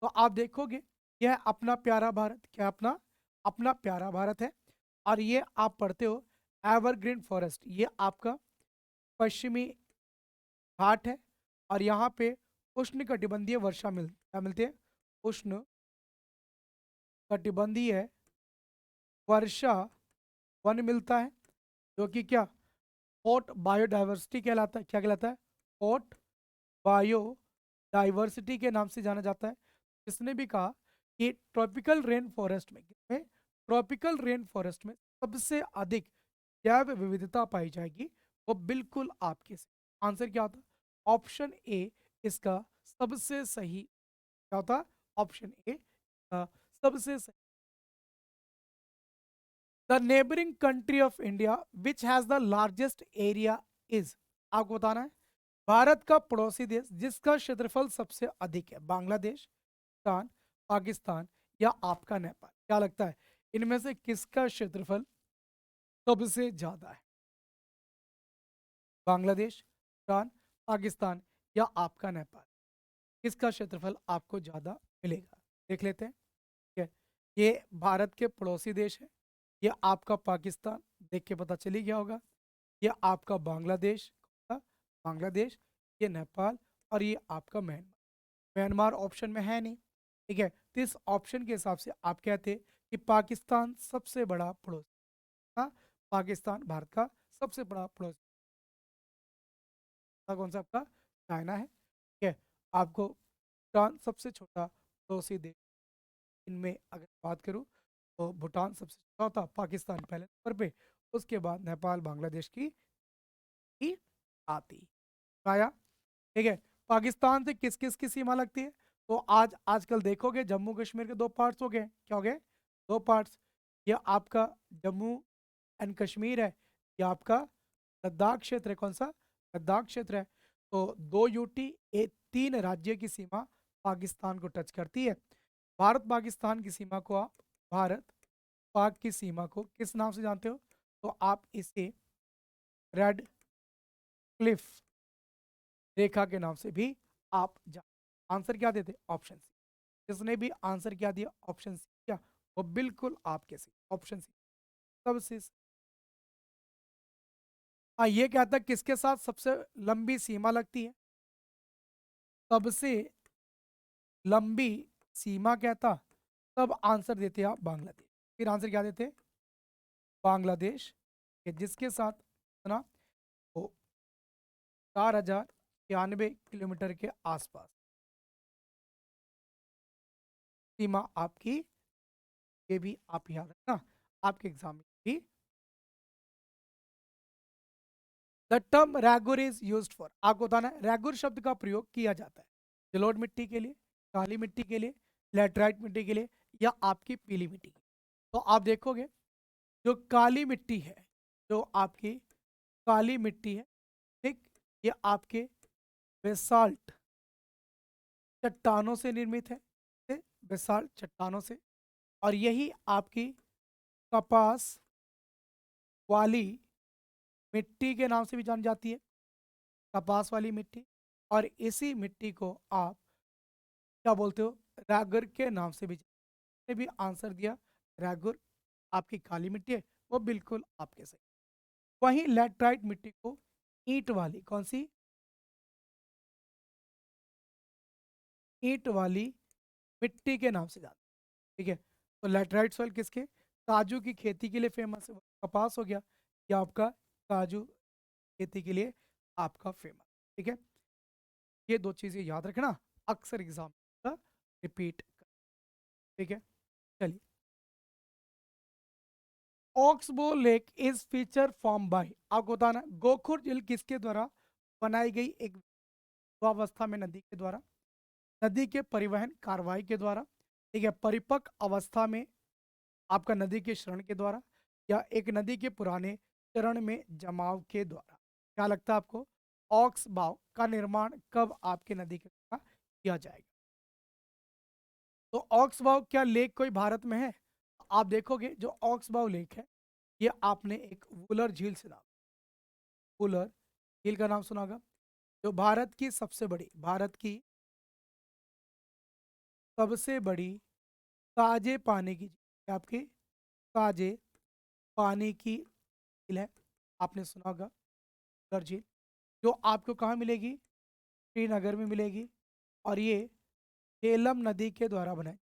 तो आप देखोगे यह अपना प्यारा भारत। क्या अपना? अपना प्यारा भारत है। और ये आप पढ़ते हो एवरग्रीन फॉरेस्ट, ये आपका पश्चिमी घाट है। और यहाँ पे उष्ण कटिबंधीय वर्षा क्या मिलती है? उष्ण कटिबंधीय वर्षा वन मिलता है, जो कि क्या? हॉट बायोडाइवर्सिटी कहलाता है। क्या कहलाता है? हॉट बायोडाइवर्सिटी के नाम से जाना जाता है। इसने भी कहा कि ट्रॉपिकल रेन फॉरेस्ट में, ट्रॉपिकल रेन फॉरेस्ट में सबसे अधिक जैव विविधता पाई जाएगी। वो बिल्कुल आपके से। आंसर क्या होता? ऑप्शन ए इसका सबसे सही क्या होता? ऑप्शन ए सबसे सही। The neighbouring country of India which has the largest area is. आपको बताना है भारत का पड़ोसी देश जिसका क्षेत्रफल सबसे अधिक है। बांग्लादेश, भूटान, पाकिस्तान, या आपका नेपाल? क्या लगता है इनमें से किसका क्षेत्रफल सबसे ज्यादा है? बांग्लादेश, भूटान, पाकिस्तान, या आपका नेपाल? किसका क्षेत्रफल आपको ज्यादा मिलेगा? देख लेते हैं। ठीक है, ये भारत के पड़ोसी देश है। ये आपका पाकिस्तान, देख के पता चल ही गया होगा। ये आपका बांग्लादेश, बांग्लादेश, ये नेपाल, और ये आपका म्यांमार। म्यांमार ऑप्शन में है नहीं। ठीक है, तो इस ऑप्शन के हिसाब से आप कहते हैं कि पाकिस्तान सबसे बड़ा पड़ोसी। हाँ, पाकिस्तान भारत का सबसे बड़ा पड़ोसी। कौन सा? आपका चाइना है। ठीक है, आपको भूटान सबसे छोटा पड़ोसी देश। इनमें अगर बात करूं तो भूटान सबसे छोटा होता, पाकिस्तान पहले नंबर पे, उसके बाद नेपाल बांग्लादेश की आती आया। ठीक है। पाकिस्तान से किस किस की सीमा लगती है? तो आजकल देखोगे जम्मू कश्मीर के दो पार्ट्स हो गए। क्या हो गए? दो पार्ट्स। ये आपका जम्मू एंड कश्मीर है, ये आपका लद्दाख क्षेत्र है। कौन सा? लद्दाख क्षेत्र है। तो दो यूटी, तीन राज्य की सीमा पाकिस्तान को टच करती है। भारत पाकिस्तान की सीमा को आप, भारत पाक की सीमा को किस नाम से जानते हो? तो आप इसे रेड क्लिफ रेखा के नाम से भी आप जान। आंसर क्या देते? Option C. जिसने भी आंसर क्या दिया? ऑप्शन सी, क्या वो बिल्कुल आपके सी, ऑप्शन सी सबसे हाँ। ये कहता है किसके साथ सबसे लंबी सीमा लगती है? सबसे लंबी सीमा कहता, तब आंसर देते आप बांग्लादेश। फिर आंसर क्या देते? बांग्लादेश के, जिसके साथ ना वो 4093 किलोमीटर के आसपास सीमा आपकी। ये भी आप याद रखना, आपके एग्जाम में भी। The term regur is used for, आपको बताना है रैगुर शब्द का प्रयोग किया जाता है जलोढ़ मिट्टी के लिए, काली मिट्टी के लिए, लैटराइट मिट्टी के लिए, या आपकी पीली मिट्टी के लिए। तो आप देखोगे जो काली मिट्टी है, जो आपकी काली मिट्टी है, ठीक, ये आपके बेसाल्ट चट्टानों से निर्मित है। बेसाल्ट चट्टानों से। और यही आपकी कपास वाली मिट्टी के नाम से भी जानी जाती है, कपास वाली मिट्टी। और इसी मिट्टी को आप क्या बोलते हो? रैगर के नाम से भी। जिसने भी आंसर दिया रैगर आपकी काली मिट्टी है, वो बिल्कुल आपके सही। वहीं लैटराइट मिट्टी को ईंट वाली, कौन सी? ईंट वाली मिट्टी के नाम से जानते हैं। ठीक है। तो लैटराइट सॉइल किसके? काजू की खेती के लिए फेमस है। कपास हो गया, या आपका काजू खेती के लिए आपका फेमस। ठीक है। ये दो चीजें याद रखना, अक्सर एग्जाम का रिपीट। ठीक है। चलिए, oxbow lake is feature form by, आपको बताना गोखुर झील किसके द्वारा बनाई गई? एक अवस्था में नदी के द्वारा, नदी के परिवहन कार्रवाई के द्वारा, ठीक है, परिपक्व अवस्था में आपका नदी के शरण के द्वारा, या एक नदी के पुराने चरण में जमाव के द्वारा। क्या लगता है आपको? ऑक्स बाव का निर्माण कब आपके नदी के द्वारा किया जाएगा? तो ऑक्स बाव क्या लेक कोई भारत में है? आप देखोगे जो ऑक्स बाव लेक है, ये आपने एक वुलर झील से नाम, वुलर झील का नाम सुना होगा, जो भारत की सबसे बड़ी ताजे पानी की झील, आपकी ताजे पानी की झील है। आपने सुना होगा वुलर झील, जो आपको कहाँ मिलेगी? श्रीनगर में मिलेगी। और ये झेलम नदी के द्वारा बनाई।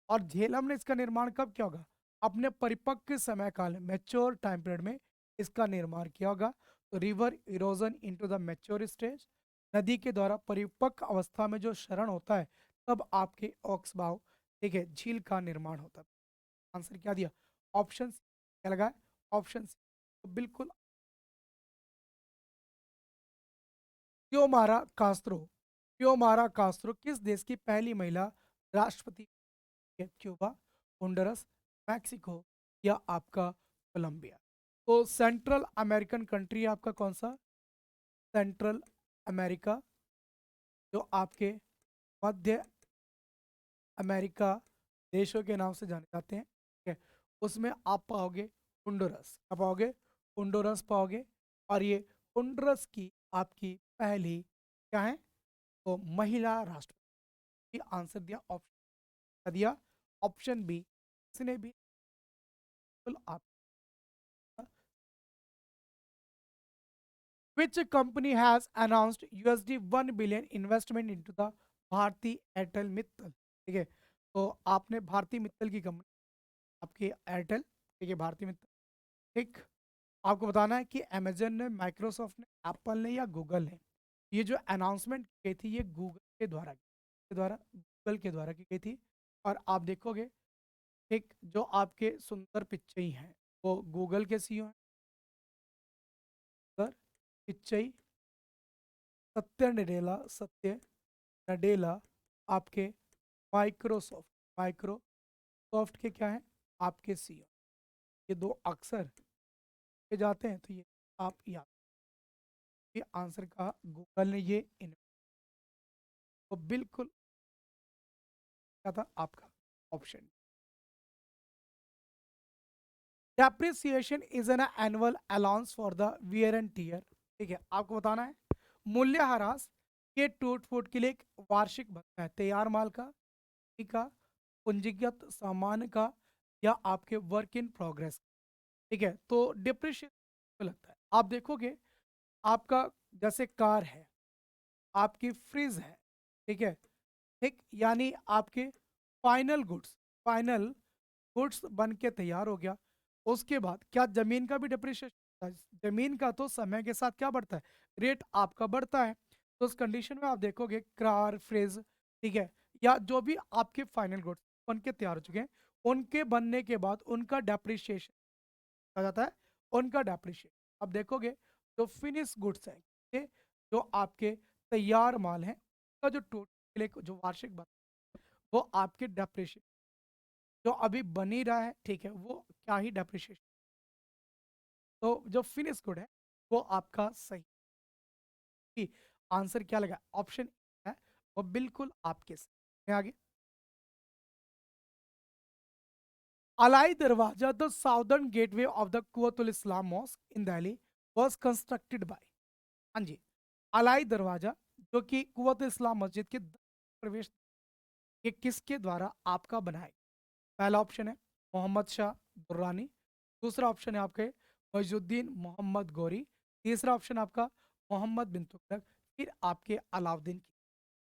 और झेलम ने इसका निर्माण कब किया होगा? अपने परिपक्व समय काल, मैच्योर टाइम पीरियड में इसका निर्माण किया होगा। तो river erosion into the mature stage, नदी के द्वारा परिपक्व अवस्था में जो शरण होता है, तब आपके ऑक्स बाव, ठीक है, झील का निर्माण होता है। आंसर क्या दिया? ऑप्शन क्या लगा? Option C. तो बिल्कुल। क्योमारा कास्त्रो, क्योमारा कास्त्रो किस देश की पहली महिला राष्ट्रपति है? क्यूबा, होंडरस, मैक्सिको, या आपका कोलंबिया। तो सेंट्रल अमेरिकन कंट्री आपका कौन सा? सेंट्रल अमेरिका, जो आपके मध्य अमेरिका देशों के नाम से जाने जाते हैं। ठीक है। उसमें आप पाओगे होंडुरस, क्या पाओगे? होंडुरस पाओगे। और ये होंडुरस की आपकी पहली क्या है? तो महिला राष्ट्रपति। आंसर दिया ऑप्शन दिया, ऑप्शन बी। इसने भी बिल्कुल आप। Which company has announced $1 billion investment into the Bharti Airtel Mittal? ठीक है। तो आपने भारती मित्तल की कंपनी, आपकी एयरटेल, ठीक है, भारती मित्तल। ठीक। आपको बताना है कि अमेजन ने, माइक्रोसॉफ्ट ने, एप्पल ने, या गूगल ने ये जो अनाउंसमेंट की थी, ये गूगल के द्वारा की गई थी। और आप देखोगे, ठीक, जो आपके सुंदर पिच्चई हैं वो गूगल के सीईओ हैं। पिच्चई, सत्य नडेला आपके माइक्रोसॉफ्ट के क्या है, आपके सीईओ। ये दो अक्सर के जाते हैं, तो ये आप याद, ये आंसर का गूगल ने ये तो बिल्कुल क्या था आपका option. Depreciation is an annual allowance for the wear and tear. ठीक है, आपको बताना है मूल्यह्रास के टूट फूट के लिए एक वार्षिक भत्ता है, तैयार माल का, ठीक है, पूंजीगत सामान का, या आपके वर्क इन प्रोग्रेस। ठीक है, तो डिप्रिशिएशन लगता है, आप देखोगे आपका जैसे कार है, आपकी फ्रिज है, ठीक है, ठीक, यानी आपके फाइनल गुड्स बन के तैयार हो गया। उसके बाद क्या जमीन का भी डिप्रिशिएशन, जमीन का तो समय के साथ क्या बढ़ता है, रेट आपका बढ़ता है। तो उस कंडीशन में आप देखोगे कार, फ्रिज, ठीक है, या जो भी आपके फाइनल गुड्स बन के तैयार हो चुके हैं, उनके बनने के बाद उनका डेप्रिशिएशन कहा जाता है, उनका डेप्रिशिएशन। अब देखोगे जो फिनिश गुड्स है, ये जो आपके तैयार माल है, उसका जो टोटल जो वार्षिक वो आपके डेप्रिशिएशन जो अभी बन ही रहा है, ठीक है, वो क्या ही डेप्रिशिएशन। तो जो फिनिश गुड है वो आपका सही आंसर क्या लगा, ऑप्शन है वो बिल्कुल आपके सही। आगे, Alai Darwaza the southern gateway of the Quwwatul Islam mosque in Delhi was constructed by. हाँ जी, अलाई दरवाजा जो कि कुवत इस्लाम मस्जिद के प्रवेश, ये किसके द्वारा आपका बनाया। पहला ऑप्शन है मोहम्मद शाह दुर्रानी, दूसरा ऑप्शन है आपके मइजुद्दीन मोहम्मद गौरी, तीसरा ऑप्शन आपका मोहम्मद बिन तुगलक, फिर आपके अलाउद्दीन की।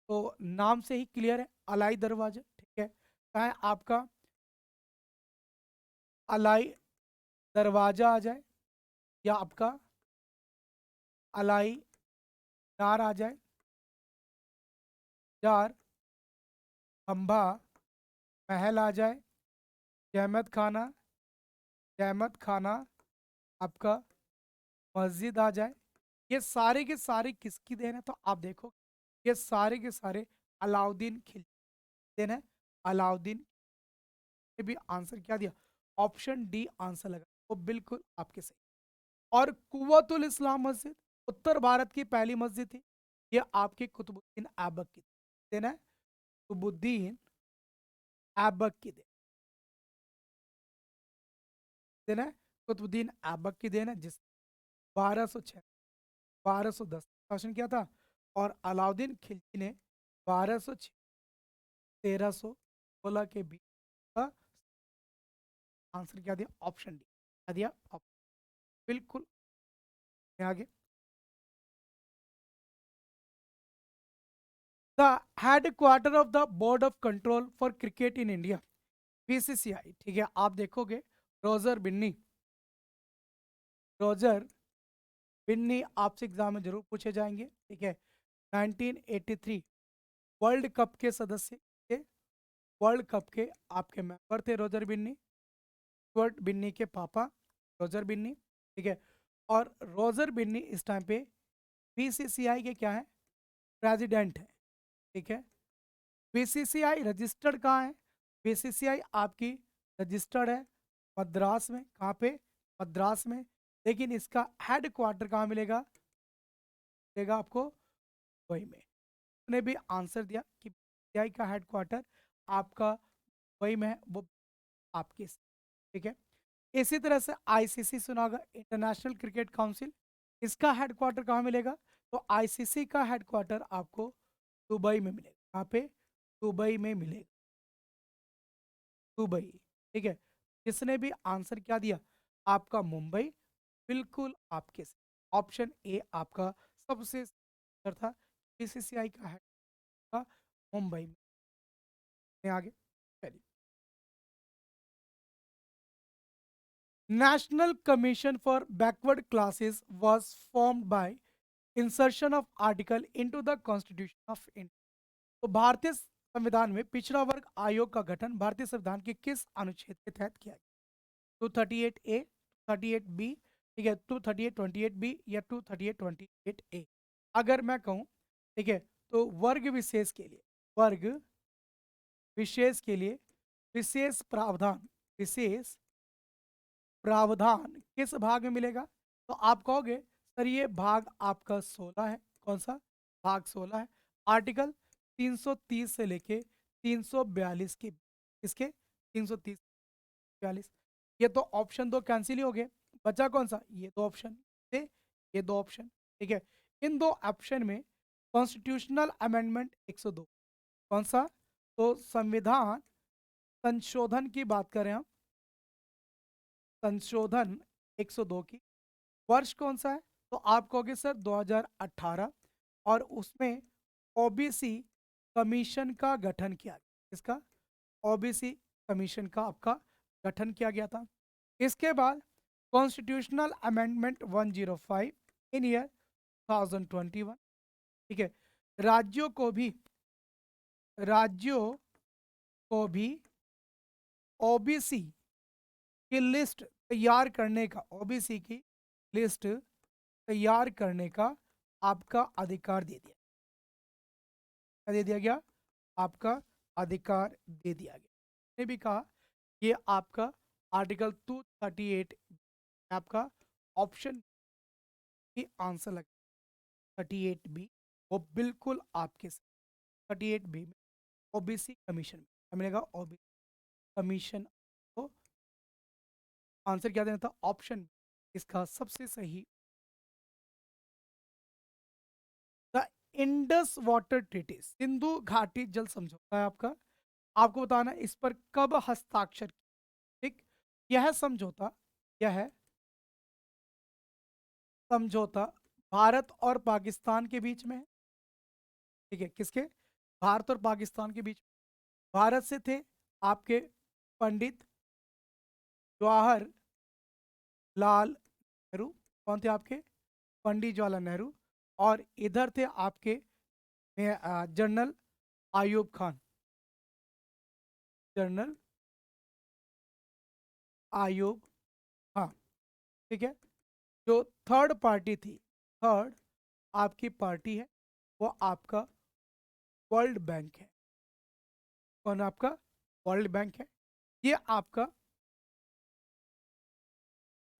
तो नाम से ही क्लियर है, अलाई दरवाजा, ठीक है, चाहे आपका अलाई दरवाजा आ जाए, या आपका अलाई नार आ जाए, चार खंभा महल आ जाए, जहमत खाना आपका मस्जिद आ जाए, ये सारे के सारे किसकी देन है, तो आप देखो ये सारे के सारे अलाउद्दीन खिलजी देन है। अलाउद्दीन ने भी आंसर क्या दिया, ऑप्शन डी आंसर लगा, वो बिल्कुल आपके सही। और कुव्वतुल इस्लाम मस्जिद उत्तर भारत की पहली मस्जिद थी, ये आपके कुतुबुद्दीन ऐबक की देन है, कुतुबुद्दीन ऐबक की देन है, कुतुबुद्दीन ऐबक की देन है, जिस 1206 1210 शासन किया था, और अलाउद्दीन खिलजी ने 1206 1316 के बीच का आंसर क्या दिया, ऑप्शन डी क्या दिया, बिल्कुल। आगे, the head quarter of the board of control for cricket in India, BCCI, ठीक है, आप देखोगे रोजर बिन्नी, रोजर बिन्नी आपसे एग्जाम में जरूर पूछे जाएंगे, ठीक है, 1983 वर्ल्ड कप के सदस्य थे, वर्ल्ड कप के आपके मेंबर थे रोजर बिन्नी, स्टुअर्ट बिन्नी के पापा रोजर बिन्नी, ठीक है, और रोजर बिन्नी इस टाइम पे बीसीसीआई के क्या है, प्रेसिडेंट है, ठीक है। बीसीसीआई रजिस्टर्ड कहाँ है, बीसीसीआई आपकी रजिस्टर्ड है मद्रास में, कहाँ पे, मद्रास में, लेकिन इसका हेड क्वार्टर कहाँ मिलेगा, मिलेगा आपको वही में। उसने भी आंसर दिया कि बीसीसीआई का हेड क्वार्टर आपका वही में है, वो आपके, ठीक है। इसी तरह से आईसीसी सुना होगा, इंटरनेशनल क्रिकेट काउंसिल, इसका हेडक्वार्टर कहाँ मिलेगा, तो आईसीसी का हेडक्वार्टर आपको दुबई में मिलेगा, कहाँ पे, दुबई में मिलेगा, दुबई, ठीक है। जिसने भी आंसर क्या दिया, आपका मुंबई, बिल्कुल आपके ऑप्शन ए आपका सबसे बेहतर था, बीसीसीआई का हेड था मुंबई में। आगे चलिए, national commission for backward classes was formed by insertion of article into the constitution of India. तो भारतीय संविधान में पिछड़ा वर्ग आयोग का गठन भारतीय संविधान के किस अनुच्छेद के तहत किया गया, 238A, 38B, ठीक है, 23828B या 23828A। अगर मैं कहूँ, ठीक है, तो वर्ग विशेष के लिए विशेष प्रावधान किस भाग में मिलेगा? तो आप कहोगे सर ये भाग आपका 16 है। कौन सा भाग? 16 है। आर्टिकल 330 से लेके 342 के, इसके 330 42। ये तो ऑप्शन दो कैंसिल ही हो गए, बचा कौन सा? ये दो ऑप्शन थे, ये दो ऑप्शन। ठीक है, इन दो ऑप्शन में कॉन्स्टिट्यूशनल अमेंडमेंट 102 कौन सा? तो संविधान संशोधन की बात करें हम, संशोधन 102 की वर्ष कौन सा है? तो आप कहोगे सर 2018, और उसमें ओबीसी कमीशन का गठन किया गया। इसका ओबीसी कमीशन का आपका गठन किया गया था। इसके बाद कॉन्स्टिट्यूशनल अमेंडमेंट 105 इन ईयर 2021। ठीक है, राज्यों को भी राज्यों को भी ओबीसी की लिस्ट तैयार करने का, ओबीसी की लिस्ट तैयार करने का आपका अधिकार दे दिया। क्या दे दिया गया? आपका अधिकार दे दिया गया। ने भी कहा ये आपका आर्टिकल 238 आपका ऑप्शन की आंसर लग 38B, वो बिल्कुल आपके 38B में ओबीसी कमीशन में क्या मिलेगा? OBC commission. तो आंसर क्या देना था? ऑप्शन इसका सबसे सही। The Indus water treaty, Sindhu घाटी जल समझौता है आपका। आपको बताना है इस पर कब हस्ताक्षर किया। ठीक, यह समझौता, यह समझौता भारत और पाकिस्तान के बीच में है। ठीक है, किसके? भारत और पाकिस्तान के बीच। भारत से थे आपके पंडित जवाहर लाल नेहरू। कौन थे आपके? पंडित जवाहरलाल नेहरू। और इधर थे आपके जनरल आयूब खान, जनरल आयूब खान। ठीक है, जो थर्ड पार्टी थी, थर्ड आपकी पार्टी है, वो आपका वर्ल्ड बैंक है। कौन आपका? वर्ल्ड बैंक है। ये आपका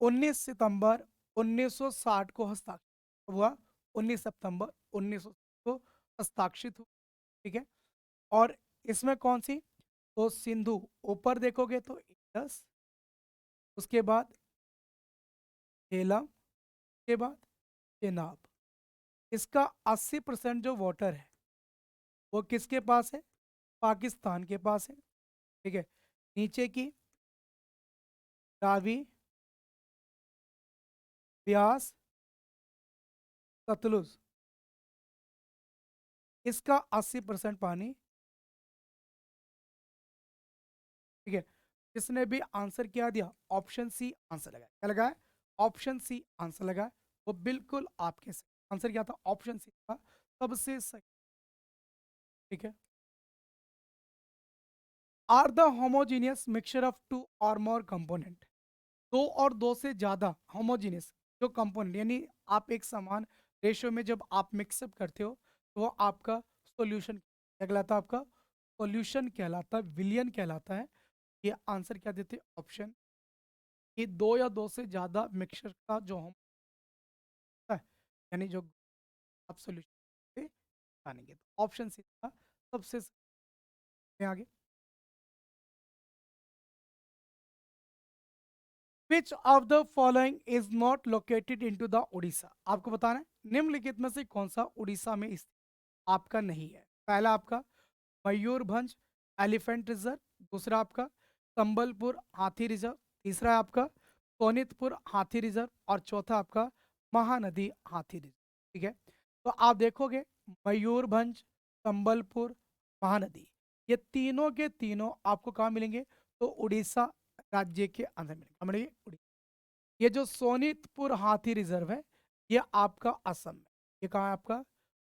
19 सितंबर 1960 को हस्ताक्षर हुआ। 19 सितंबर 1960 को हस्ताक्षरित हुआ। ठीक है, और इसमें कौन सी? तो सिंधु ऊपर देखोगे तो इंडस, उसके बाद झेलम, के बाद चेनाब। इसका 80% जो वाटर है वो किसके पास है? पाकिस्तान के पास है। ठीक है, नीचे की रावी, ब्यास, सतलुज, इसका 80% पानी। ठीक है, जिसने भी आंसर क्या दिया? ऑप्शन सी आंसर लगाया। क्या लगाया? ऑप्शन सी आंसर लगाया, वो बिल्कुल आपके सही। आंसर क्या था? ऑप्शन सी था सबसे सही। ठीक है, are the homogeneous mixture of two or more component, दो और दो से ज्यादा होमोजीनियस जो कंपोनेंट, यानी आप एक समान रेशियो में जब आप मिक्सअप करते हो तो वो आपका सॉल्यूशन क्या कहलाता है? आपका सॉल्यूशन कहलाता है, विलियन कहलाता है। ये आंसर क्या देते? ऑप्शन, ये दो या दो से ज्यादा मिक्सचर का जो हम है, यानी जो आप सॉल्यूशन जानेंगे, तो ऑप्शन सी था सबसे आगे। विच of the following is not located into the Orissa, आपको बताना है निम्नलिखित में से कौन सा उड़ीसा में स्थित आपका नहीं है। पहला आपका मयूरभंज एलिफेंट रिजर्व, दूसरा आपका संबलपुर हाथी रिजर्व, तीसरा है आपका सोनितपुर हाथी रिजर्व, और चौथा आपका महानदी हाथी रिजर्व। ठीक है, तो आप देखोगे मयूरभंज, संबलपुर, महानदी, ये तीनों के तीनों आपको कहाँ मिलेंगे? तो उड़ीसा राज्य के अंदर मिलेंगे। कहाँ मिलेंगे? ये जो सोनितपुर हाथी रिजर्व है ये आपका असम में, ये कहाँ है आपका?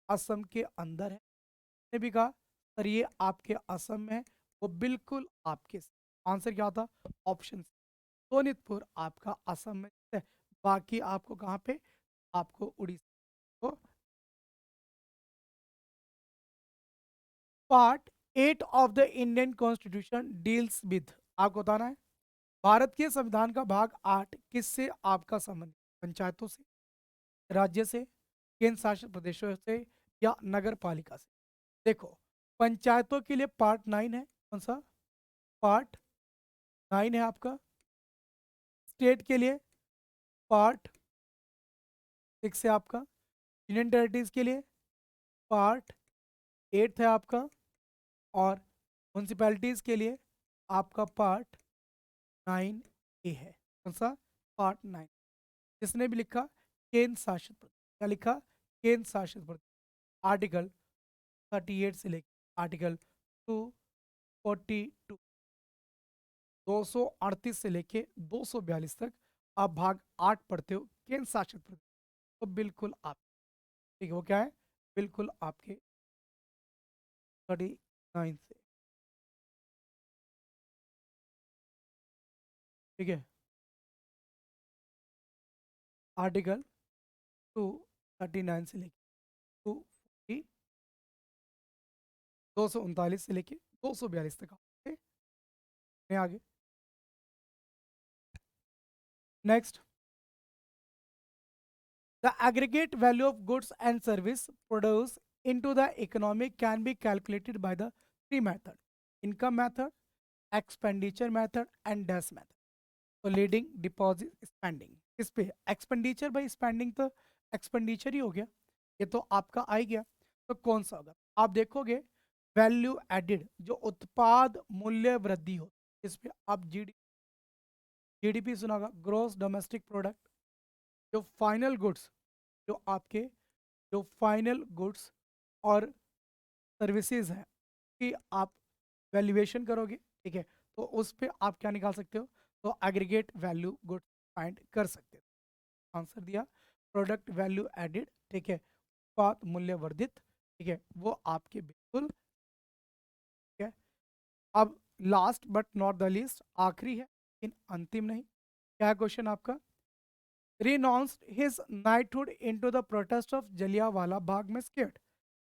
असम के अंदर है। ने भी कहा सर ये आपके असम में है, वो बिल्कुल आपके आंसर क्या था? ऑप्शन सोनितपुर आपका असम में है। बाकी आपको कहाँ पे, आपको उड़ीसा। तो part 8 of the Indian constitution deals with, आपको बताना है भारत के संविधान का भाग 8 किससे आपका संबंध, पंचायतों से, राज्य से, केंद्र शासित प्रदेशों से, या नगर पालिका से। देखो, पंचायतों के लिए पार्ट 9 है, कौन सा, पार्ट 9 है आपका। स्टेट के लिए पार्ट 6 है आपका। यूनियन टेरिटरीज के लिए पार्ट 8 है आपका। और म्यूनसिपैलिटीज के लिए आपका पार्ट 9A है। कौन सा, पार्ट 9। जिसने भी लिखा केंद्र शासित प्रदेश, क्या लिखा, केंद्र शासित प्रदेश, आर्टिकल 38 से लेकर आर्टिकल 242, 238 से लेके 242 तक आप भाग 8 पढ़ते हो, केंद्र शासित प्रदेश। तो बिल्कुल आप, ठीक है, वो क्या है, बिल्कुल आपके 39 से, ठीक है, आर्टिकल 239 से लेके 240, 239 से लेके 242 तक आपके आगे। Next, the aggregate value of goods and service produced into the economy can be calculated by the three method: income method, expenditure method, and dash method. तो लीडिंग, डिपॉजिट, स्पेंडिंग, इस पे एक्सपेंडिचर बाई स्पेंडिंग तो expenditure ही हो गया, ये तो आपका आ ही गया। तो कौन सा होगा, आप देखोगे वैल्यू एडिड, जो उत्पाद मूल्य वृद्धि हो, इस पे आप जीडीपी सुना होगा, ग्रोस डोमेस्टिक प्रोडक्ट। जो फाइनल गुड्स, जो आपके, जो फाइनल गुड्स और सर्विसेज हैं कि आप वैल्यूएशन करोगे, ठीक है, तो उस पे आप क्या निकाल सकते हो, तो एग्रीगेट वैल्यू गुड्स फाइंड कर सकते हो। आंसर दिया प्रोडक्ट वैल्यू एडिड, ठीक है, उत्पाद मूल्य वर्धित, ठीक है, वो आपके बिल्कुल, ठीक है। अब last but not the least, आखिरी है लेकिन अंतिम नहीं, क्या है क्वेश्चन आपका, renounced his knighthood into the protest of Jallianwala Bagh में स्केट।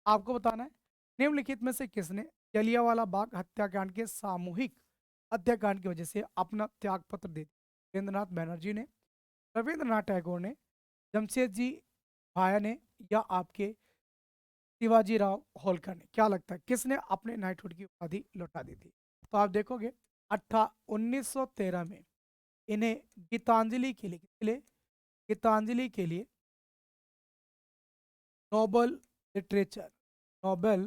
आपको बताना है निम्नलिखित में से किसने जलियांवाला बाग हत्याकांड के सामूहिक हत्याकांड की वजह से अपना त्याग पत्र दे दिया, रविंद्रनाथ बैनर्जी ने, रविंद्रनाथ टैगोर ने, जमशेदजी भाया ने, या आपके शिवाजी राव होलकर ने। क्या लगता है किसने अपने नाइटहुड की उपाधि लौटा दी थी, तो आप देखोगे 1913 में इन्हें गीतांजलि के लिए, गीतांजलि के लिए Nobel literature, Nobel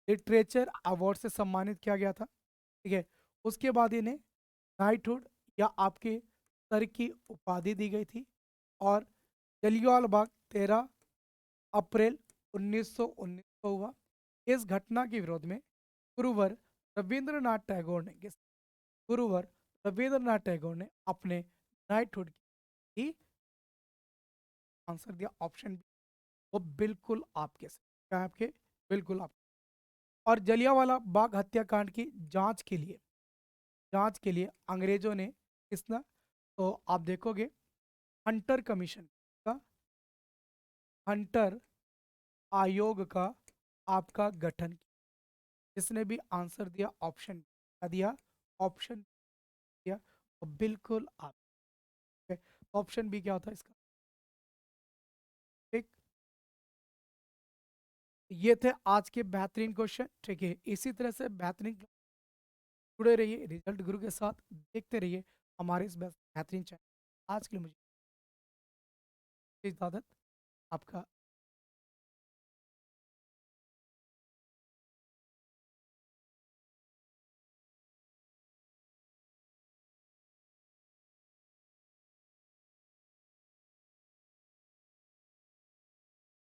literature award से सम्मानित किया गया था, ठीक है। उसके बाद इन्हें नाइटहुड या आपके सर की उपाधि दी गई थी। और जलियांवाला बाग 13 अप्रैल 1919 को हुआ। इस घटना के विरोध में गुरुवर रविंद्रनाथ टैगोर ने, गुरुवर रविंद्रनाथ टैगोर ने अपने नाइटहुड की, आंसर दिया ऑप्शन बी, वो बिल्कुल आपके से, क्या है आपके, बिल्कुल आप। और जलियांवाला बाग हत्याकांड की जांच के लिए, जांच के लिए अंग्रेजों ने किसना, तो आप देखोगे हंटर कमीशन का, हंटर आयोग का आपका गठन किया। जिसने भी आंसर दिया ऑप्शन क्या दिया, ऑप्शन दिया, तो बिल्कुल आप, ऑप्शन बी क्या होता है इसका, ठीक। ये थे आज के बेहतरीन क्वेश्चन, ठीक है। इसी तरह से बेहतरीन जुड़े रहिए रिजल्ट गुरु के साथ, देखते रहिए हमारे इस बेहतरीन चैनल। आज के लिए मुझे इजाजत, आपका